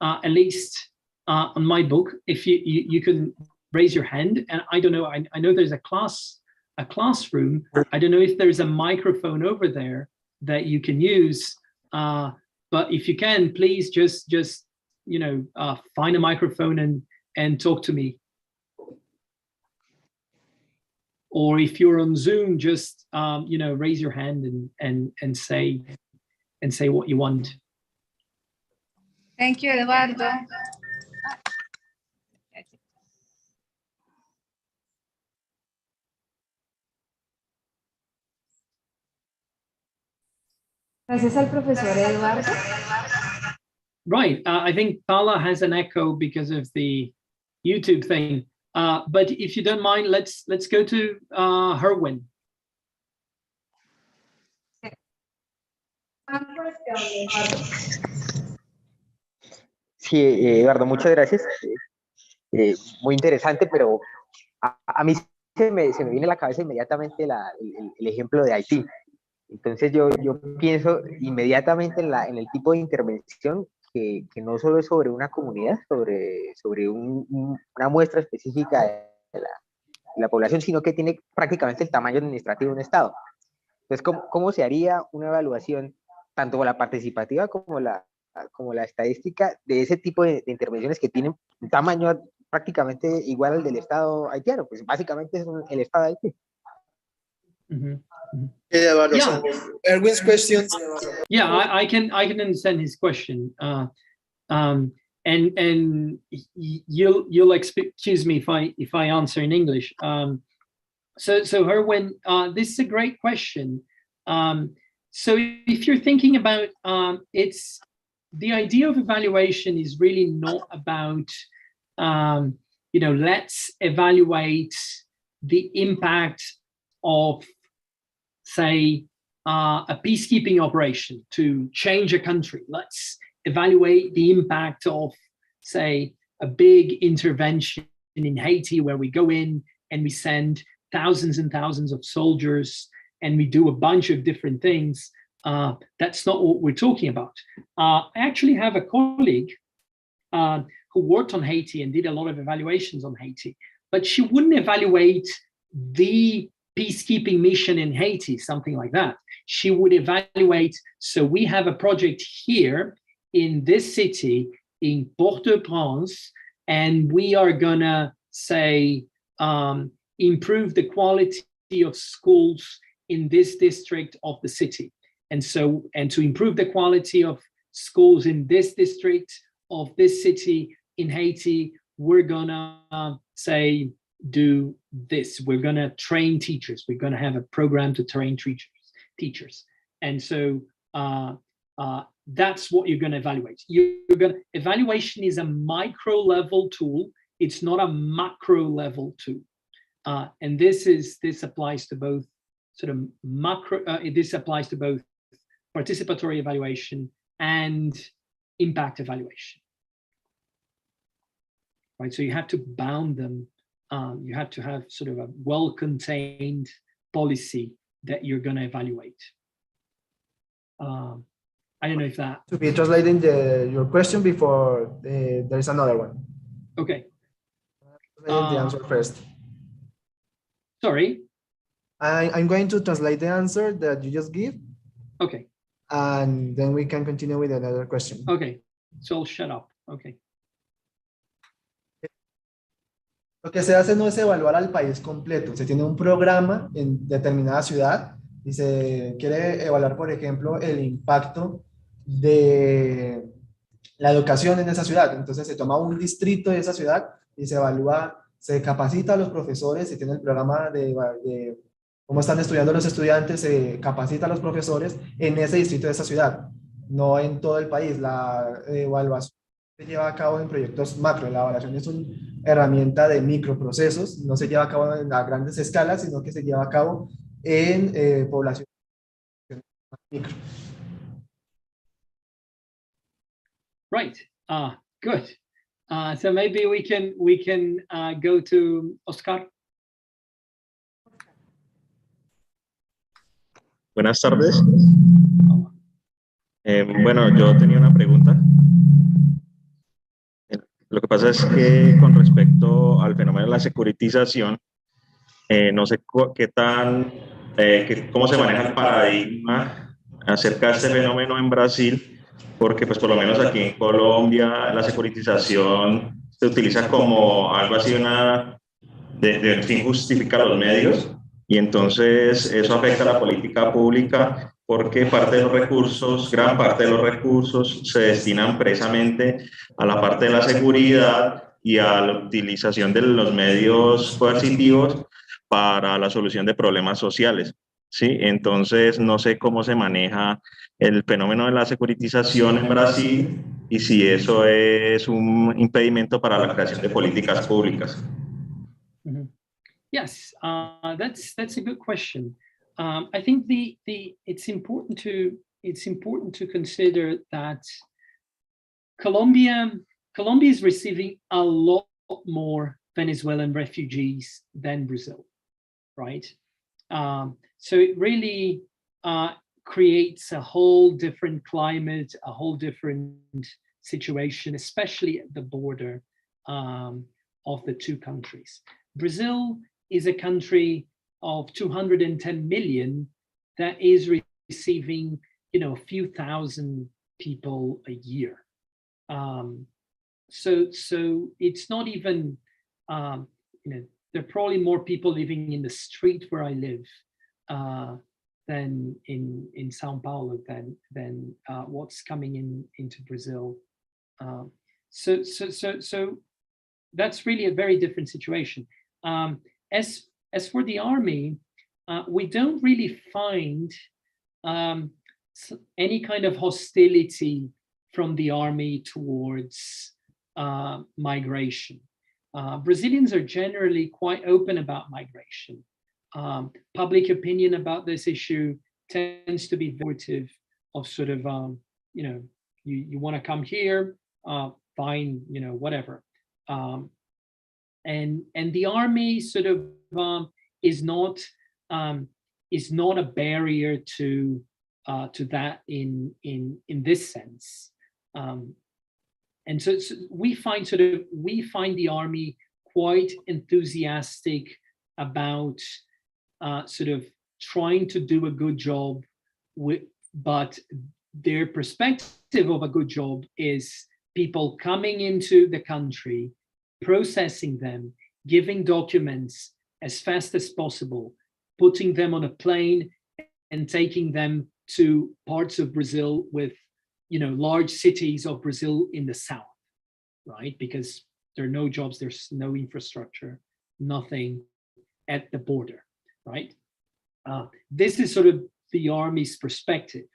at least on my book, if you can raise your hand, and I don't know, I know there's a classroom. I don't know if there's a microphone over there that you can use, but if you can, please just you know, find a microphone and talk to me. Or if you're on Zoom, just you know, raise your hand and say what you want. Thank you, Eduardo. Gracias al profesor Eduardo. Right. I think Paula has an echo because of the YouTube thing. But if you don't mind, let's go to Herwin. Sí, Eduardo, muchas gracias. Muy interesante, pero a mí se me viene a la cabeza inmediatamente el ejemplo de Haití. Entonces yo pienso inmediatamente en el tipo de intervención que no solo es sobre una comunidad, sobre una muestra específica de la población, sino que tiene prácticamente el tamaño administrativo de un Estado. Entonces, ¿cómo se haría una evaluación, tanto la participativa como la estadística, de ese tipo de intervenciones que tienen un tamaño prácticamente igual al del Estado haitiano? Pues básicamente es el Estado de Haití. Yeah, Yeah. so Erwin's questions. Yeah, I can understand his question. And you'll excuse me if I answer in English. So Herwin, this is a great question. So if you're thinking about it's the idea of evaluation is really not about you know, let's evaluate the impact of, say, a peacekeeping operation to change a country. Let's evaluate the impact of, say, a big intervention in Haiti where we go in and we send thousands and thousands of soldiers and we do a bunch of different things. That's not what we're talking about. I actually have a colleague who worked on Haiti and did a lot of evaluations on Haiti, but she wouldn't evaluate the peacekeeping mission in Haiti, something like that. She would evaluate, so we have a project here in this city, in Port-au-Prince, and we are gonna say, improve the quality of schools in this district of the city. And so, and to improve the quality of schools in this district of this city in Haiti, we're gonna say, do this. We're gonna train teachers. We're gonna have a program to train teachers. And so that's what you're gonna evaluate. Evaluation is a micro level tool. It's not a macro level tool. And this applies to both sort of macro, this applies to both participatory evaluation and impact evaluation. Right, so you have to bound them. You have to have sort of a well-contained policy that you're going to evaluate. I don't know if that... To be translating your question before there is another one. Okay. The answer first. Sorry? I'm going to translate the answer that you just give. Okay. And then we can continue with another question. Okay, so I'll shut up. Okay. Lo que se hace no es evaluar al país completo. Se tiene un programa en determinada ciudad y se quiere evaluar, por ejemplo, el impacto de la educación en esa ciudad. Entonces se toma un distrito de esa ciudad y se evalúa, se capacita a los profesores, se tiene el programa de cómo están estudiando los estudiantes, se capacita a los profesores en ese distrito de esa ciudad, no en todo el país. La evaluación se lleva a cabo en proyectos macro. La evaluación es una herramienta de microprocesos, no se lleva a cabo en las grandes escalas, sino que se lleva a cabo en población micro. Right. Good. So maybe we can go to Oscar. Buenas tardes. Bueno, yo tenía una pregunta. Lo que pasa es que con respecto al fenómeno de la securitización, no sé qué tan, cómo se maneja el paradigma acerca de este fenómeno en Brasil, porque pues por lo menos aquí en Colombia la securitización se utiliza como algo así, de fin justifica los medios, y entonces eso afecta a la política pública porque parte de los recursos, gran parte de los recursos se destinan precisamente a la parte de la seguridad y a la utilización de los medios coercitivos para la solución de problemas sociales. ¿Sí? Entonces, no sé cómo se maneja el fenómeno de la securitización en Brasil y si eso es un impedimento para la creación de políticas públicas. Mm-hmm. Yes, that's a good question. I think it's important to consider that Colombia is receiving a lot more Venezuelan refugees than Brazil, right? So it really creates a whole different climate, a whole different situation, especially at the border of the two countries. Brazil is a country of 210 million that is receiving, a few thousand people a year. So it's not even, there are probably more people living in the street where I live than in Sao Paulo than what's coming into Brazil. So that's really a very different situation. As for the army, we don't really find any kind of hostility from the army towards migration. Brazilians are generally quite open about migration. Public opinion about this issue tends to be supportive of sort of, you want to come here, fine, whatever. And the army sort of is not a barrier to that in this sense. And so we find the army quite enthusiastic about sort of trying to do a good job but their perspective of a good job is people coming into the country, processing them, giving documents as fast as possible, putting them on a plane and taking them to parts of Brazil with, large cities of Brazil in the south, right? Because there are no jobs, there's no infrastructure, nothing at the border, right? This is sort of the army's perspective.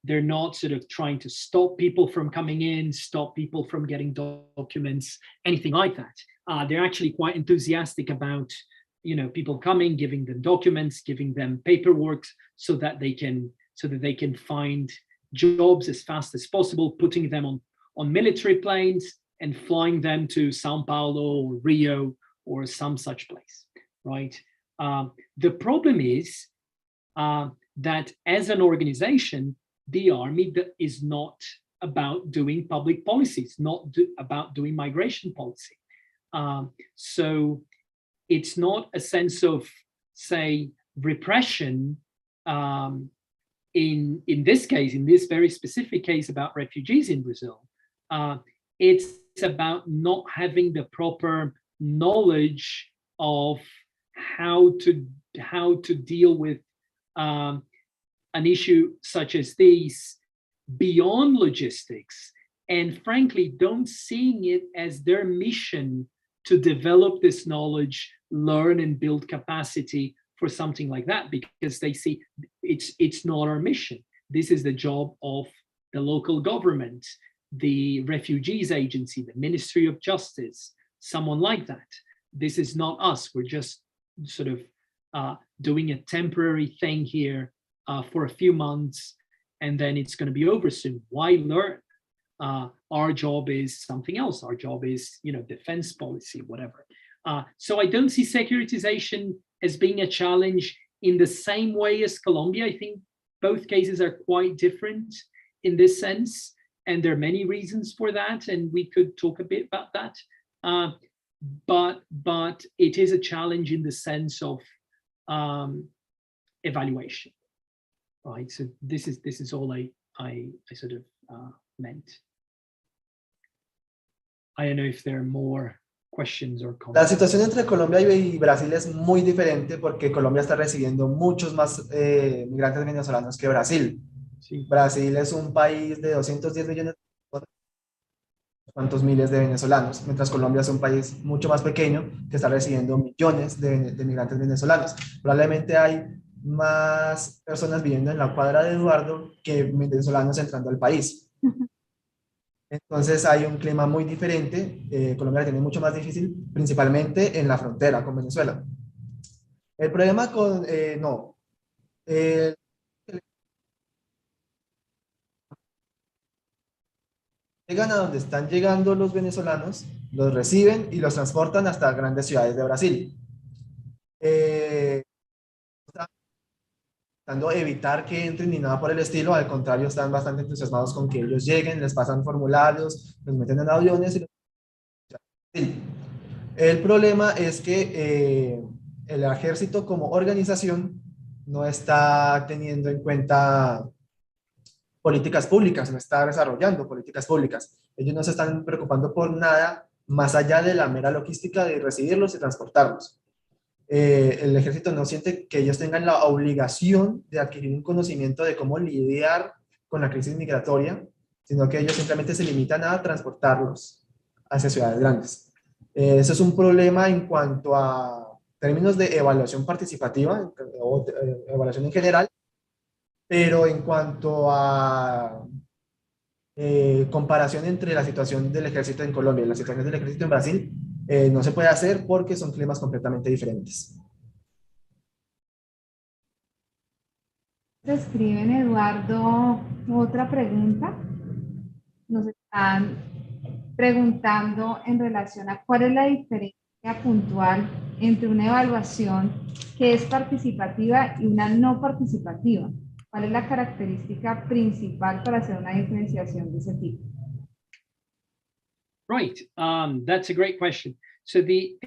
They're not sort of trying to stop people from coming in, stop people from getting documents, anything like that. They're actually quite enthusiastic about, people coming, giving them documents, giving them paperwork so that they can find jobs as fast as possible, putting them on military planes and flying them to Sao Paulo or Rio or some such place, right? The problem is that as an organization, the army is not about doing public policies, not about doing migration policy. So it's not a sense of, say, repression in this case, in this very specific case about refugees in Brazil. It's about not having the proper knowledge of how to deal with an issue such as this beyond logistics, and frankly, don't seeing it as their mission to develop this knowledge, learn and build capacity for something like that, because they see it's not our mission. This is the job of the local government, the refugees agency, the Ministry of Justice, someone like that. This is not us. We're just sort of doing a temporary thing here for a few months, and then it's going to be over soon. Why learn? Our job is something else. Our job is, defense policy, whatever. So I don't see securitization as being a challenge in the same way as Colombia. I think both cases are quite different in this sense. and there are many reasons for that, and we could talk a bit about that. But it is a challenge in the sense of evaluation, right? So this is all I sort of meant. I don't know if there are more questions or comments. La situación entre Colombia y Brasil es muy diferente porque Colombia está recibiendo muchos más migrantes venezolanos que Brasil. Sí. Brasil es un país de 210 millones cuantos miles de venezolanos, mientras Colombia es un país mucho más pequeño que está recibiendo millones de migrantes venezolanos. Probablemente hay más personas viviendo en la cuadra de Eduardo que venezolanos entrando al país. Entonces hay un clima muy diferente. Colombia la tiene mucho más difícil, principalmente en la frontera con Venezuela. El problema con... llegan a donde están llegando los venezolanos, los reciben y los transportan hasta grandes ciudades de Brasil. Tratando de evitar que entren ni nada por el estilo, al contrario, están bastante entusiasmados con que ellos lleguen, les pasan formularios, los meten en aviones. El problema es que el ejército como organización no está teniendo en cuenta políticas públicas, no está desarrollando políticas públicas. Ellos no se están preocupando por nada más allá de la mera logística de recibirlos y transportarlos. El ejército no siente que ellos tengan la obligación de adquirir un conocimiento de cómo lidiar con la crisis migratoria, sino que ellos simplemente se limitan a transportarlos hacia ciudades grandes. Eso es un problema en cuanto a términos de evaluación participativa o evaluación en general, pero en cuanto a comparación entre la situación del ejército en Colombia y la situación del ejército en Brasil, no se puede hacer porque son climas completamente diferentes. Escriben, Eduardo, otra pregunta. Nos están preguntando en relación a cuál es la diferencia puntual entre una evaluación que es participativa y una no participativa. ¿Cuál es la característica principal para hacer una diferenciación de ese tipo? Right, that's a great question. So the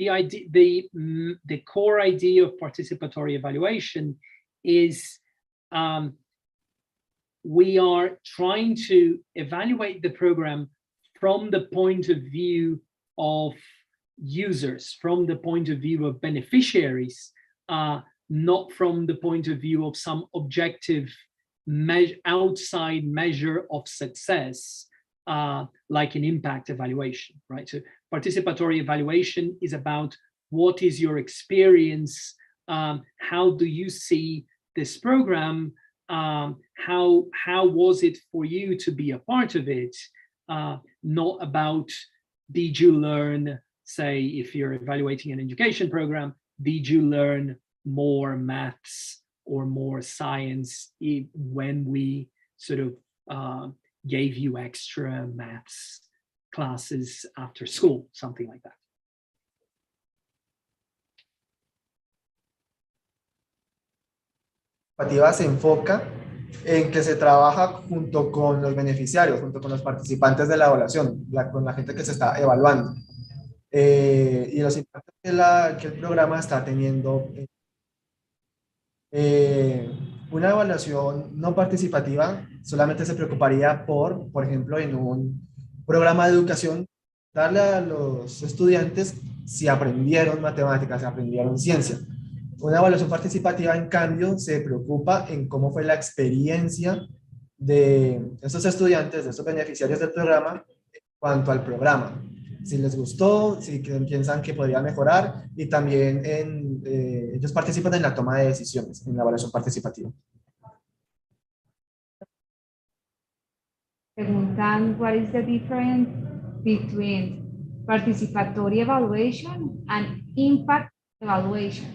core idea of participatory evaluation is we are trying to evaluate the program from the point of view of users, from the point of view of beneficiaries, not from the point of view of some objective outside measure of success, like an impact evaluation, right? So participatory evaluation is about what is your experience, how do you see this program, how was it for you to be a part of it, not about did you learn, say, if you're evaluating an education program, did you learn more maths or more science when we sort of gave you extra maths classes after school, something like that. Se enfoca en que se trabaja junto con los beneficiarios, junto con los participantes de la evaluación, con la gente que se está evaluando, y los impactos que el programa está teniendo. Una evaluación no participativa solamente se preocuparía por ejemplo, en un programa de educación, darle a los estudiantes si aprendieron matemáticas, si aprendieron ciencia. Una evaluación participativa, en cambio, se preocupa en cómo fue la experiencia de estos estudiantes, de estos beneficiarios del programa, en cuanto al programa. Si les gustó, si piensan que podría mejorar, y también ellos participan en la toma de decisiones, en la evaluación participativa. Preguntan, what is the difference between participatory evaluation and impact evaluation?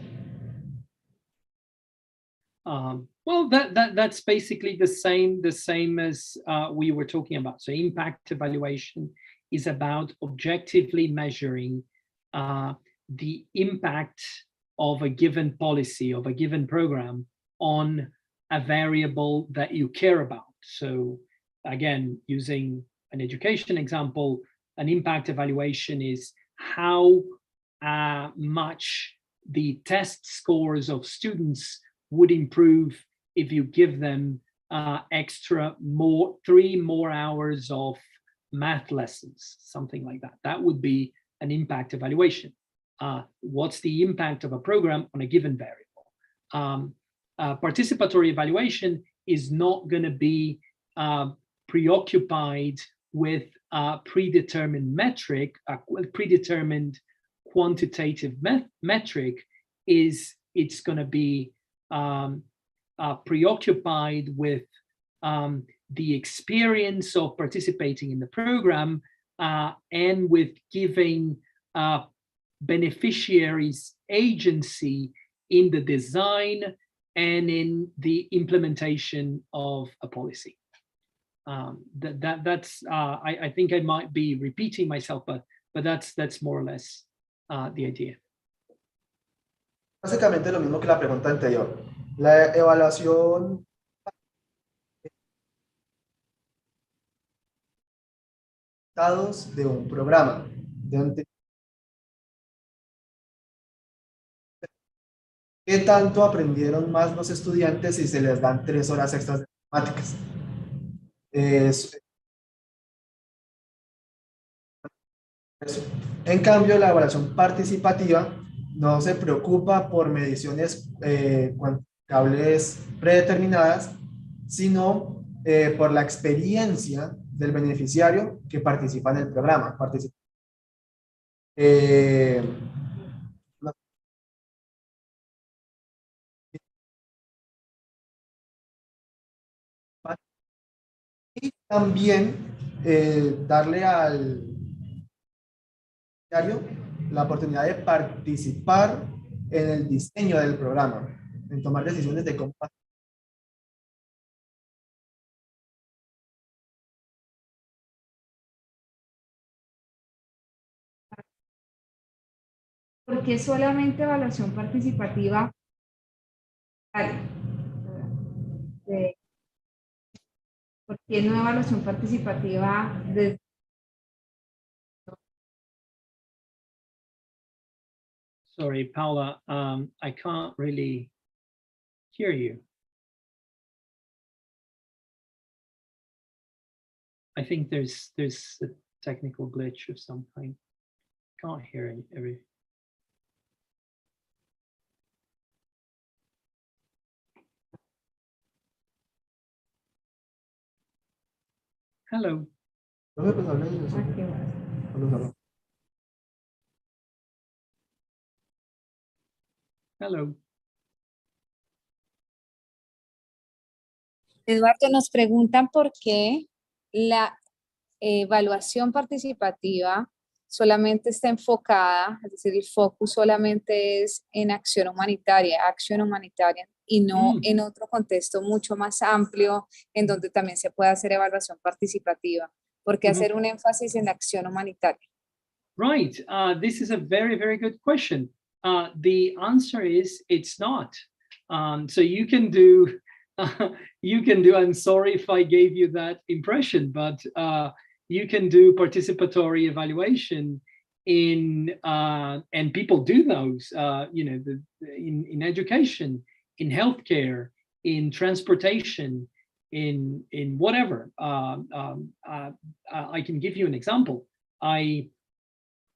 Well, that's basically the same as we were talking about. So impact evaluation is about objectively measuring the impact of a given policy, of a given program on a variable that you care about. So again, using an education example, an impact evaluation is how much the test scores of students would improve if you give them extra 3 more hours of math lessons, something like that. That would be an impact evaluation. What's the impact of a program on a given variable? Participatory evaluation is not going to be preoccupied with a predetermined metric, a predetermined quantitative metric. It's going to be preoccupied with the experience of participating in the program and with giving beneficiaries agency in the design and in the implementation of a policy. That's I think I might be repeating myself, but that's more or less the idea. Básicamente lo mismo que la pregunta anterior. La evaluación de un programa. ¿Qué tanto aprendieron más los estudiantes si se les dan 3 horas extras de matemáticas? En cambio, la evaluación participativa no se preocupa por mediciones cuantificables predeterminadas, sino por la experiencia del beneficiario que participa en el programa. Y también darle al beneficiario la oportunidad de participar en el diseño del programa, en tomar decisiones de cómo. ¿Por qué solamente evaluación participativa? ¿Por qué no evaluación participativa desde? Sorry, Paula, I can't really hear you. I think there's a technical glitch of some kind. Can't hear everything. Hello. Hello. Eduardo, nos preguntan por qué la evaluación participativa solamente está enfocada, es decir, el focus solamente es en acción humanitaria, y no en otro contexto mucho más amplio en donde también se puede hacer evaluación participativa. ¿Por qué hacer un énfasis en la acción humanitaria? Right. This is a very, very good question. The answer is it's not. So you can do, I'm sorry if I gave you that impression, but you can do participatory evaluation and people do those, in education, in healthcare, in transportation, in whatever. I can give you an example. I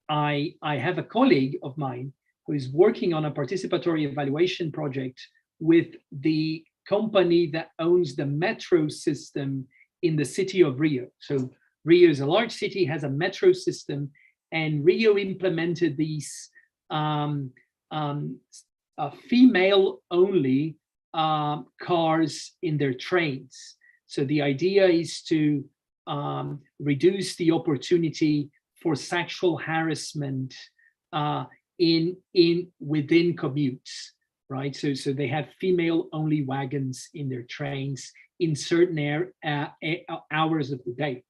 have a colleague of mine who is working on a participatory evaluation project with the company that owns the metro system in the city of Rio. So Rio is a large city, has a metro system, and Rio implemented these female-only cars in their trains. So the idea is to reduce the opportunity for sexual harassment within commutes, right? So they have female-only wagons in their trains in certain hours of the day.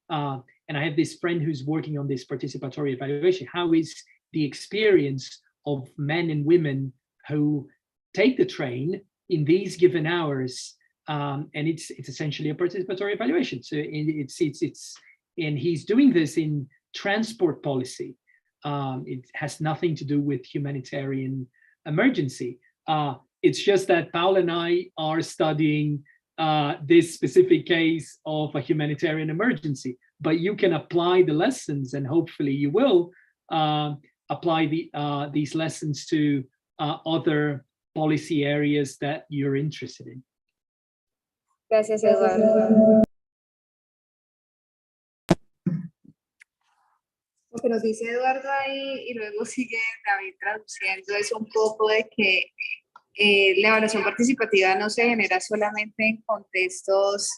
And I have this friend who's working on this participatory evaluation. How is the experience of men and women who take the train in these given hours? And it's essentially a participatory evaluation. So and he's doing this in transport policy. It has nothing to do with humanitarian emergency. It's just that Paul and I are studying this specific case of a humanitarian emergency, but you can apply the lessons, and hopefully you will apply these lessons to other policy areas that you're interested in. Gracias, Eduardo. Lo que nos dice Eduardo ahí, y luego sigue David traduciendo, es un poco de que la evaluación participativa no se genera solamente en contextos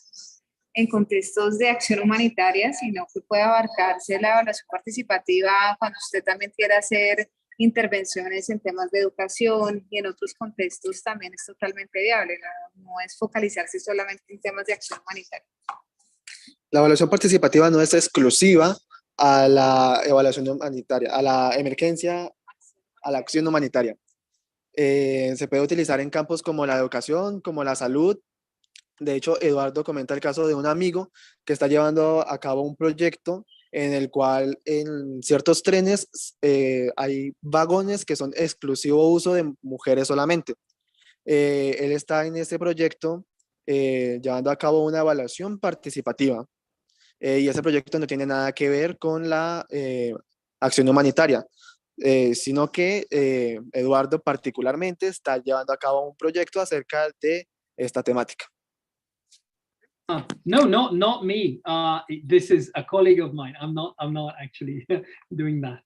de acción humanitaria, sino que puede abarcarse la evaluación participativa cuando usted también quiera hacer intervenciones en temas de educación y en otros contextos también es totalmente viable, no es focalizarse solamente en temas de acción humanitaria. La evaluación participativa no es exclusiva a la evaluación humanitaria, a la emergencia, a la acción humanitaria. Se puede utilizar en campos como la educación, como la salud. De hecho, Eduardo comenta el caso de un amigo que está llevando a cabo un proyecto en el cual en ciertos trenes hay vagones que son exclusivo uso de mujeres solamente. Él está en este proyecto llevando a cabo una evaluación participativa y ese proyecto no tiene nada que ver con la acción humanitaria, sino que Eduardo particularmente está llevando a cabo un proyecto acerca de esta temática. No, not me. This is a colleague of mine. I'm not actually doing that.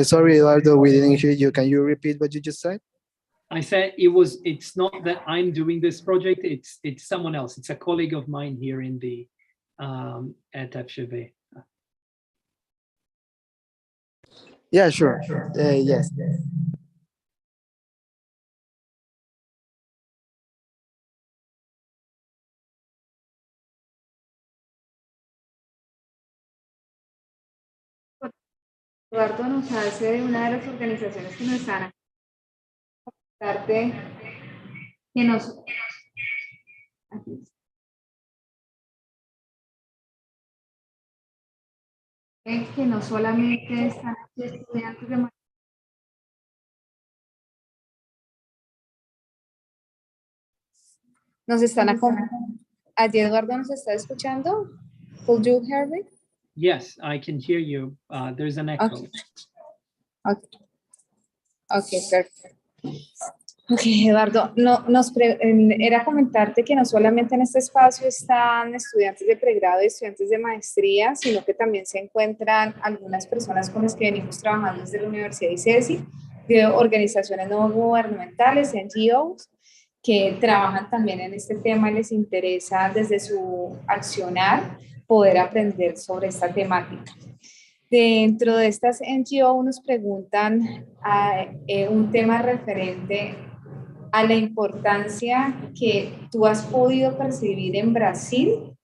Sorry, Eduardo, we didn't hear you. Can you repeat what you just said? I said it's not that I'm doing this project. It's someone else. It's a colleague of mine here in the at FGV. Yeah, sure. Yes. Eduardo nos hace de una de las organizaciones que nos están que no solamente están aquí estudiantes de nos están acompañando. ¿Allí Eduardo nos está escuchando? Could you hear me? Yes, I can hear you. There's an echo. Okay, perfect. Okay, Eduardo, era comentarte que no solamente en este espacio están estudiantes de pregrado y estudiantes de maestría, sino que también se encuentran algunas personas con las que venimos trabajando desde la Universidad ICESI, de organizaciones no gubernamentales, NGOs, que trabajan también en este tema y les interesa desde su accionar poder aprender sobre esta temática. Dentro de estas NGO nos preguntan un tema referente a la importancia que tú has podido percibir en Brasil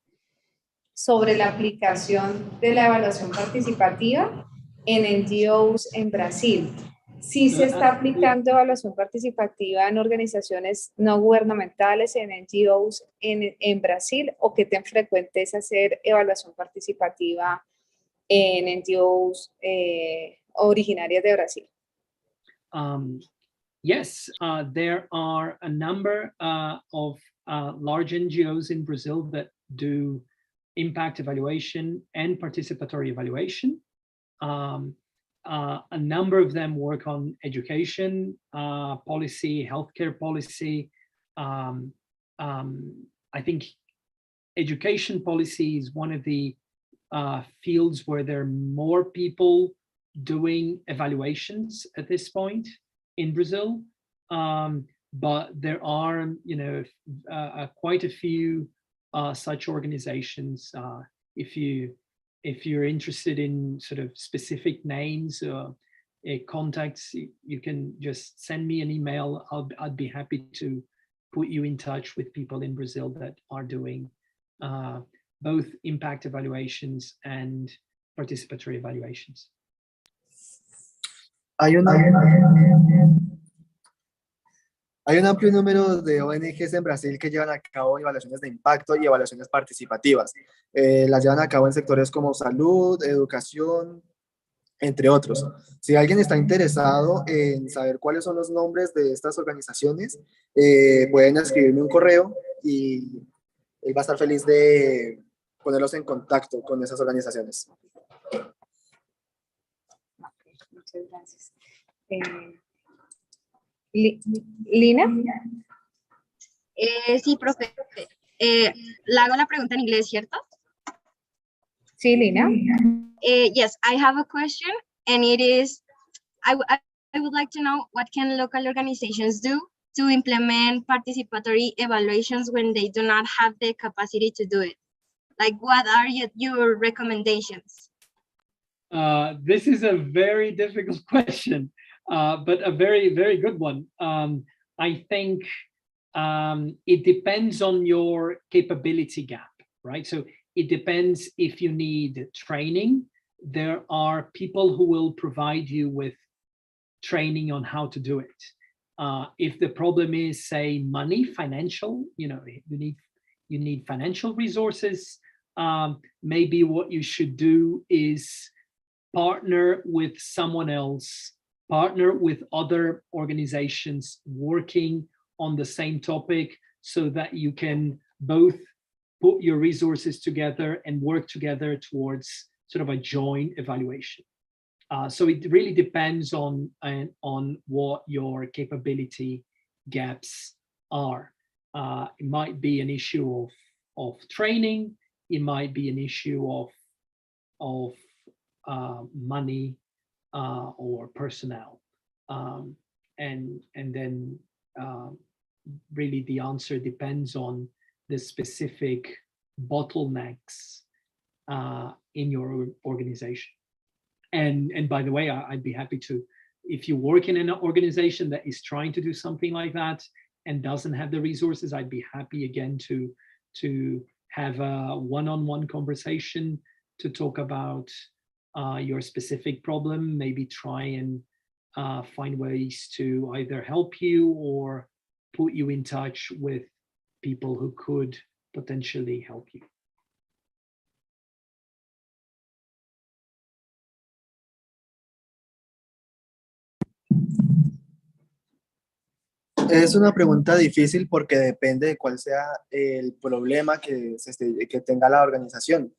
sobre la aplicación de la evaluación participativa en NGOs en Brasil. ¿Sí se está aplicando evaluación participativa en organizaciones no gubernamentales, en NGOs en Brasil, o qué tan frecuente es hacer evaluación participativa en NGOs originarias de Brasil? Yes, there are a number of large NGOs in Brazil that do impact evaluation and participatory evaluation. A number of them work on education policy, healthcare policy. I think education policy is one of the fields where there are more people doing evaluations at this point in Brazil, but there are, quite a few such organizations. If you're interested in sort of specific names, contacts, you can just send me an email. I'd be happy to put you in touch with people in Brazil that are doing both impact evaluations and participatory evaluations. Hay un amplio número de ONGs en Brasil que llevan a cabo evaluaciones de impacto y evaluaciones participativas. Las llevan a cabo en sectores como salud, educación, entre otros. Si alguien está interesado en saber cuáles son los nombres de estas organizaciones, pueden escribirme un correo y él va a estar feliz de ponerlos en contacto con esas organizaciones. Muchas gracias. Lina. Sí, profe. Le hago la pregunta en inglés, ¿cierto? Sí, Lina. Yes, I have a question, and it is, I would like to know what can local organizations do to implement participatory evaluations when they do not have the capacity to do it? Like, what are your recommendations? This is a very difficult question, but a very, very good one. I think it depends on your capability gap, right? So it depends if you need training. There are people who will provide you with training on how to do it. If the problem is, say, money, financial, you need financial resources, maybe what you should do is partner with someone else, partner with other organizations working on the same topic so that you can both put your resources together and work together towards sort of a joint evaluation. So it really depends on what your capability gaps are. It might be an issue of training. It might be an issue of money or personnel, and then really the answer depends on the specific bottlenecks in your organization. And by the way, I'd be happy to, if you work in an organization that is trying to do something like that and doesn't have the resources, I'd be happy again to have a one-on-one conversation to talk about your specific problem, maybe try and find ways to either help you or put you in touch with people who could potentially help you. Es una pregunta difícil porque depende de cuál sea el problema que tenga la organización.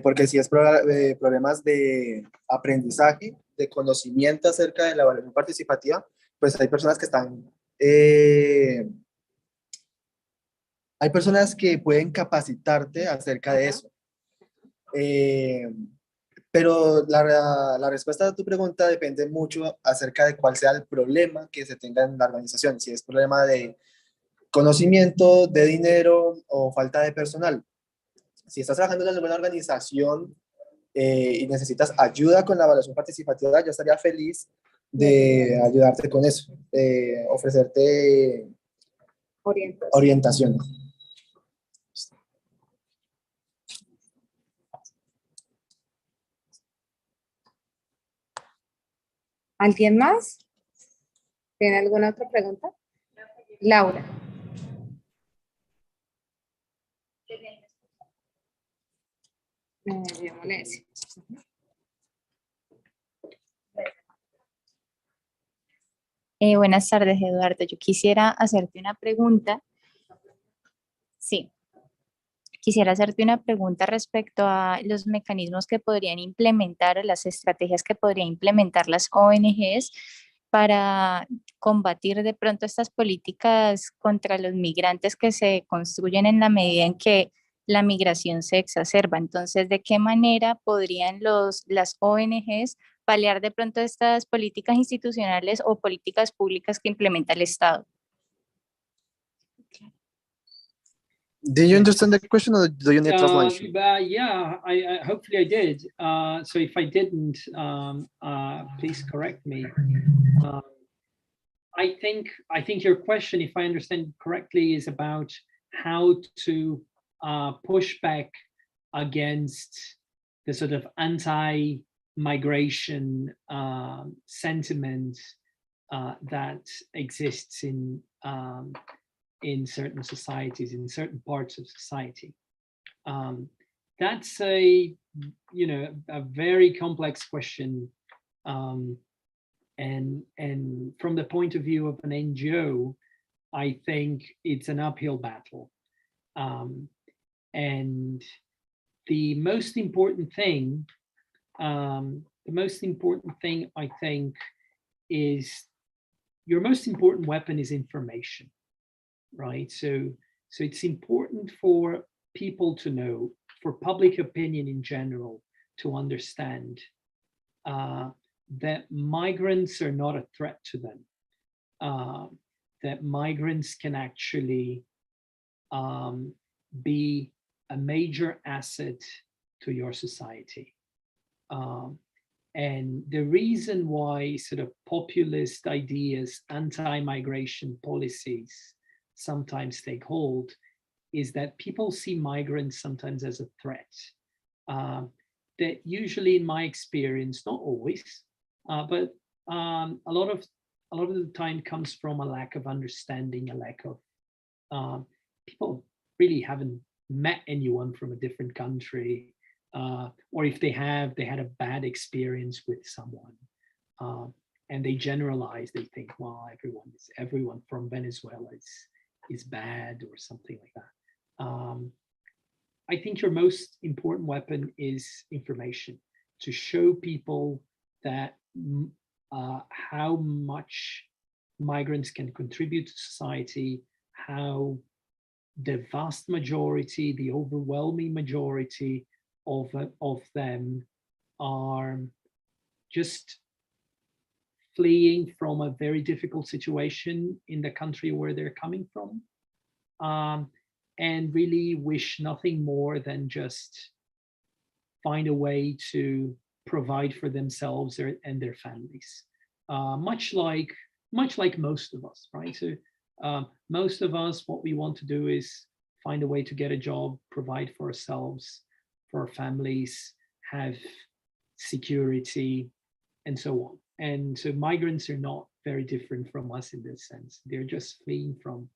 Porque si es problemas de aprendizaje, de conocimiento acerca de la evaluación participativa, pues hay personas que están, hay personas que pueden capacitarte acerca de eso. Pero la respuesta a tu pregunta depende mucho acerca de cuál sea el problema que se tenga en la organización. Si es problema de conocimiento, de dinero o falta de personal. Si estás trabajando en alguna organización y necesitas ayuda con la evaluación participativa, yo estaría feliz de ayudarte con eso, de ofrecerte orientación. ¿Alguien más? ¿Tiene alguna otra pregunta? Laura. Buenas tardes, Eduardo. Yo quisiera hacerte una pregunta. Sí. Quisiera hacerte una pregunta respecto a los mecanismos que podrían implementar o las estrategias que podrían implementar las ONGs para combatir de pronto estas políticas contra los migrantes que se construyen en la medida en que la migración se exacerba. Entonces, ¿de qué manera podrían las ONGs paliar de pronto estas políticas institucionales o políticas públicas que implementa el Estado? Did you understand the question or do you need translation? Yeah, I hopefully I did. So if I didn't, please correct me. I think your question, if I understand correctly, is about how to push back against the sort of migration sentiment that exists in certain societies, in certain parts of society. That's a very complex question, and from the point of view of an NGO, I think it's an uphill battle. And the most important thing, I think, is your most important weapon is information, right? So it's important for people to know, for public opinion in general to understand that migrants are not a threat to them, that migrants can actually be a major asset to your society. And the reason why sort of populist ideas, anti-migration policies sometimes take hold is that people see migrants sometimes as a threat. That usually, in my experience, not always, but a lot of the time comes from a lack of understanding, a lack of people really haven't met anyone from a different country, or if they have, they had a bad experience with someone, and they generalize. They think, well, everyone from Venezuela is bad or something like that. I think your most important weapon is information, to show people that how much migrants can contribute to society, how the vast majority, the overwhelming majority of them are just fleeing from a very difficult situation in the country where they're coming from, and really wish nothing more than just find a way to provide for themselves and their families. Much like most of us, right? So most of us, what we want to do is find a way to get a job, provide for ourselves, for our families, have security, and so on. And so migrants are not very different from us in this sense. They're just fleeing from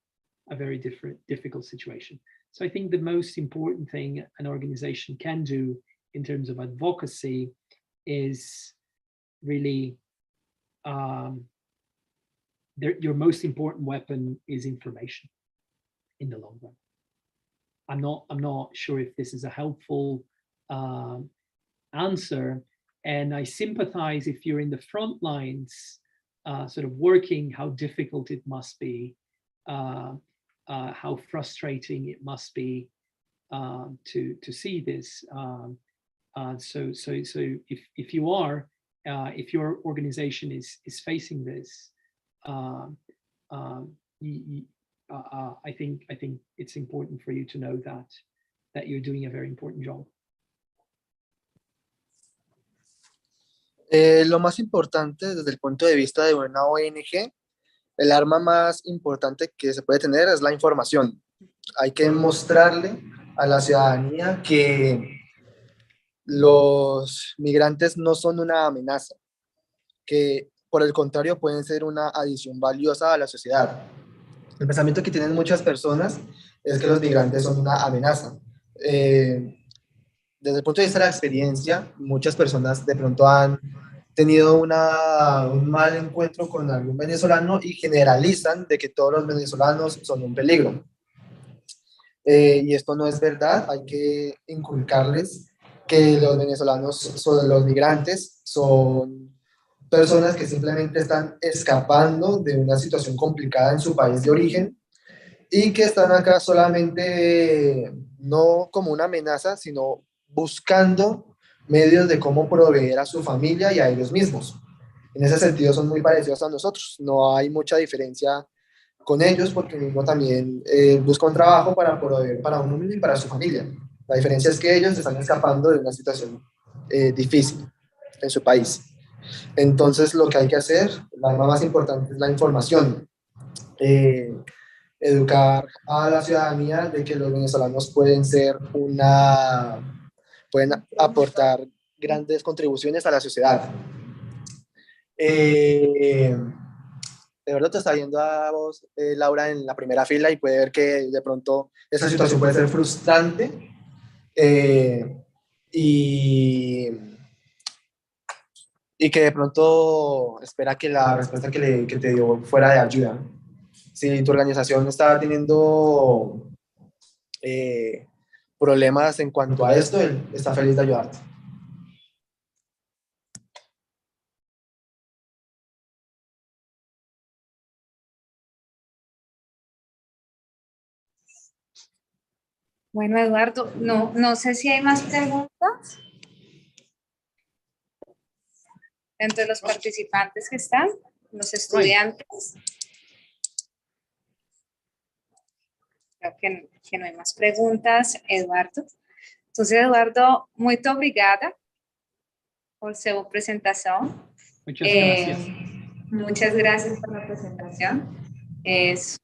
a very difficult situation. So I think the most important thing an organization can do in terms of advocacy is really your most important weapon is information in the long run. I'm not sure if this is a helpful answer, and I sympathize if you're in the front lines, sort of working, how difficult it must be, how frustrating it must be to see this. So if you are, if your organization is facing this, I think it's important for you to know that you're doing a very important job. Lo más importante desde el punto de vista de una ONG, el arma más importante que se puede tener es la información. Hay que mostrarle a la ciudadanía que los migrantes no son una amenaza, que por el contrario pueden ser una adición valiosa a la sociedad. El pensamiento que tienen muchas personas es que los migrantes son una amenaza. Desde el punto de vista de la experiencia, muchas personas de pronto han tenido un mal encuentro con algún venezolano y generalizan de que todos los venezolanos son un peligro. Y esto no es verdad. Hay que inculcarles que los venezolanos, los migrantes, son personas que simplemente están escapando de una situación complicada en su país de origen y que están acá solamente no como una amenaza, sino buscando medios de cómo proveer a su familia y a ellos mismos. En ese sentido son muy parecidos a nosotros, no hay mucha diferencia con ellos porque uno también busca un trabajo para proveer para uno mismo y para su familia. La diferencia es que ellos están escapando de una situación difícil en su país. Entonces lo que hay que hacer, la arma más importante es la información. Educar a la ciudadanía de que los venezolanos pueden aportar grandes contribuciones a la sociedad. Eduardo te está viendo a vos, Laura, en la primera fila y puede ver que de pronto esa situación puede ser frustrante y que de pronto espera que la respuesta que te dio fuera de ayuda. Si tu organización está teniendo problemas en cuanto a esto, él está feliz de ayudarte. Bueno, Eduardo, no sé si hay más preguntas entre los participantes que están, los estudiantes. Creo que no hay más preguntas, Eduardo. Entonces, Eduardo, muito obrigada por su presentación. Muchas gracias. Muchas gracias por la presentación. Es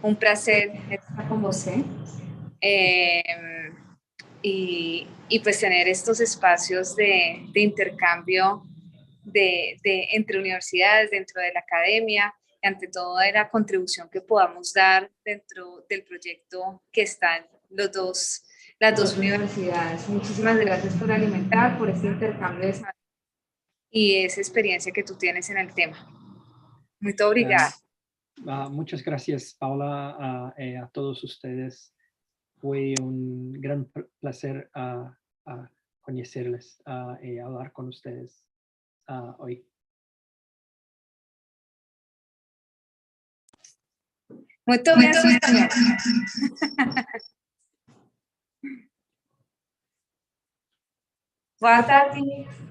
un placer estar con usted. Y pues tener estos espacios de intercambio entre universidades, dentro de la academia, y ante todo de la contribución que podamos dar dentro del proyecto que están las dos universidades. Muchísimas gracias por alimentar, por este intercambio de saber y esa experiencia que tú tienes en el tema. Muy obrigada. Muchas gracias, Paula, a todos ustedes. Fue un gran placer conocerles y hablar con ustedes hoy. Muito obrigada. Boa tarde.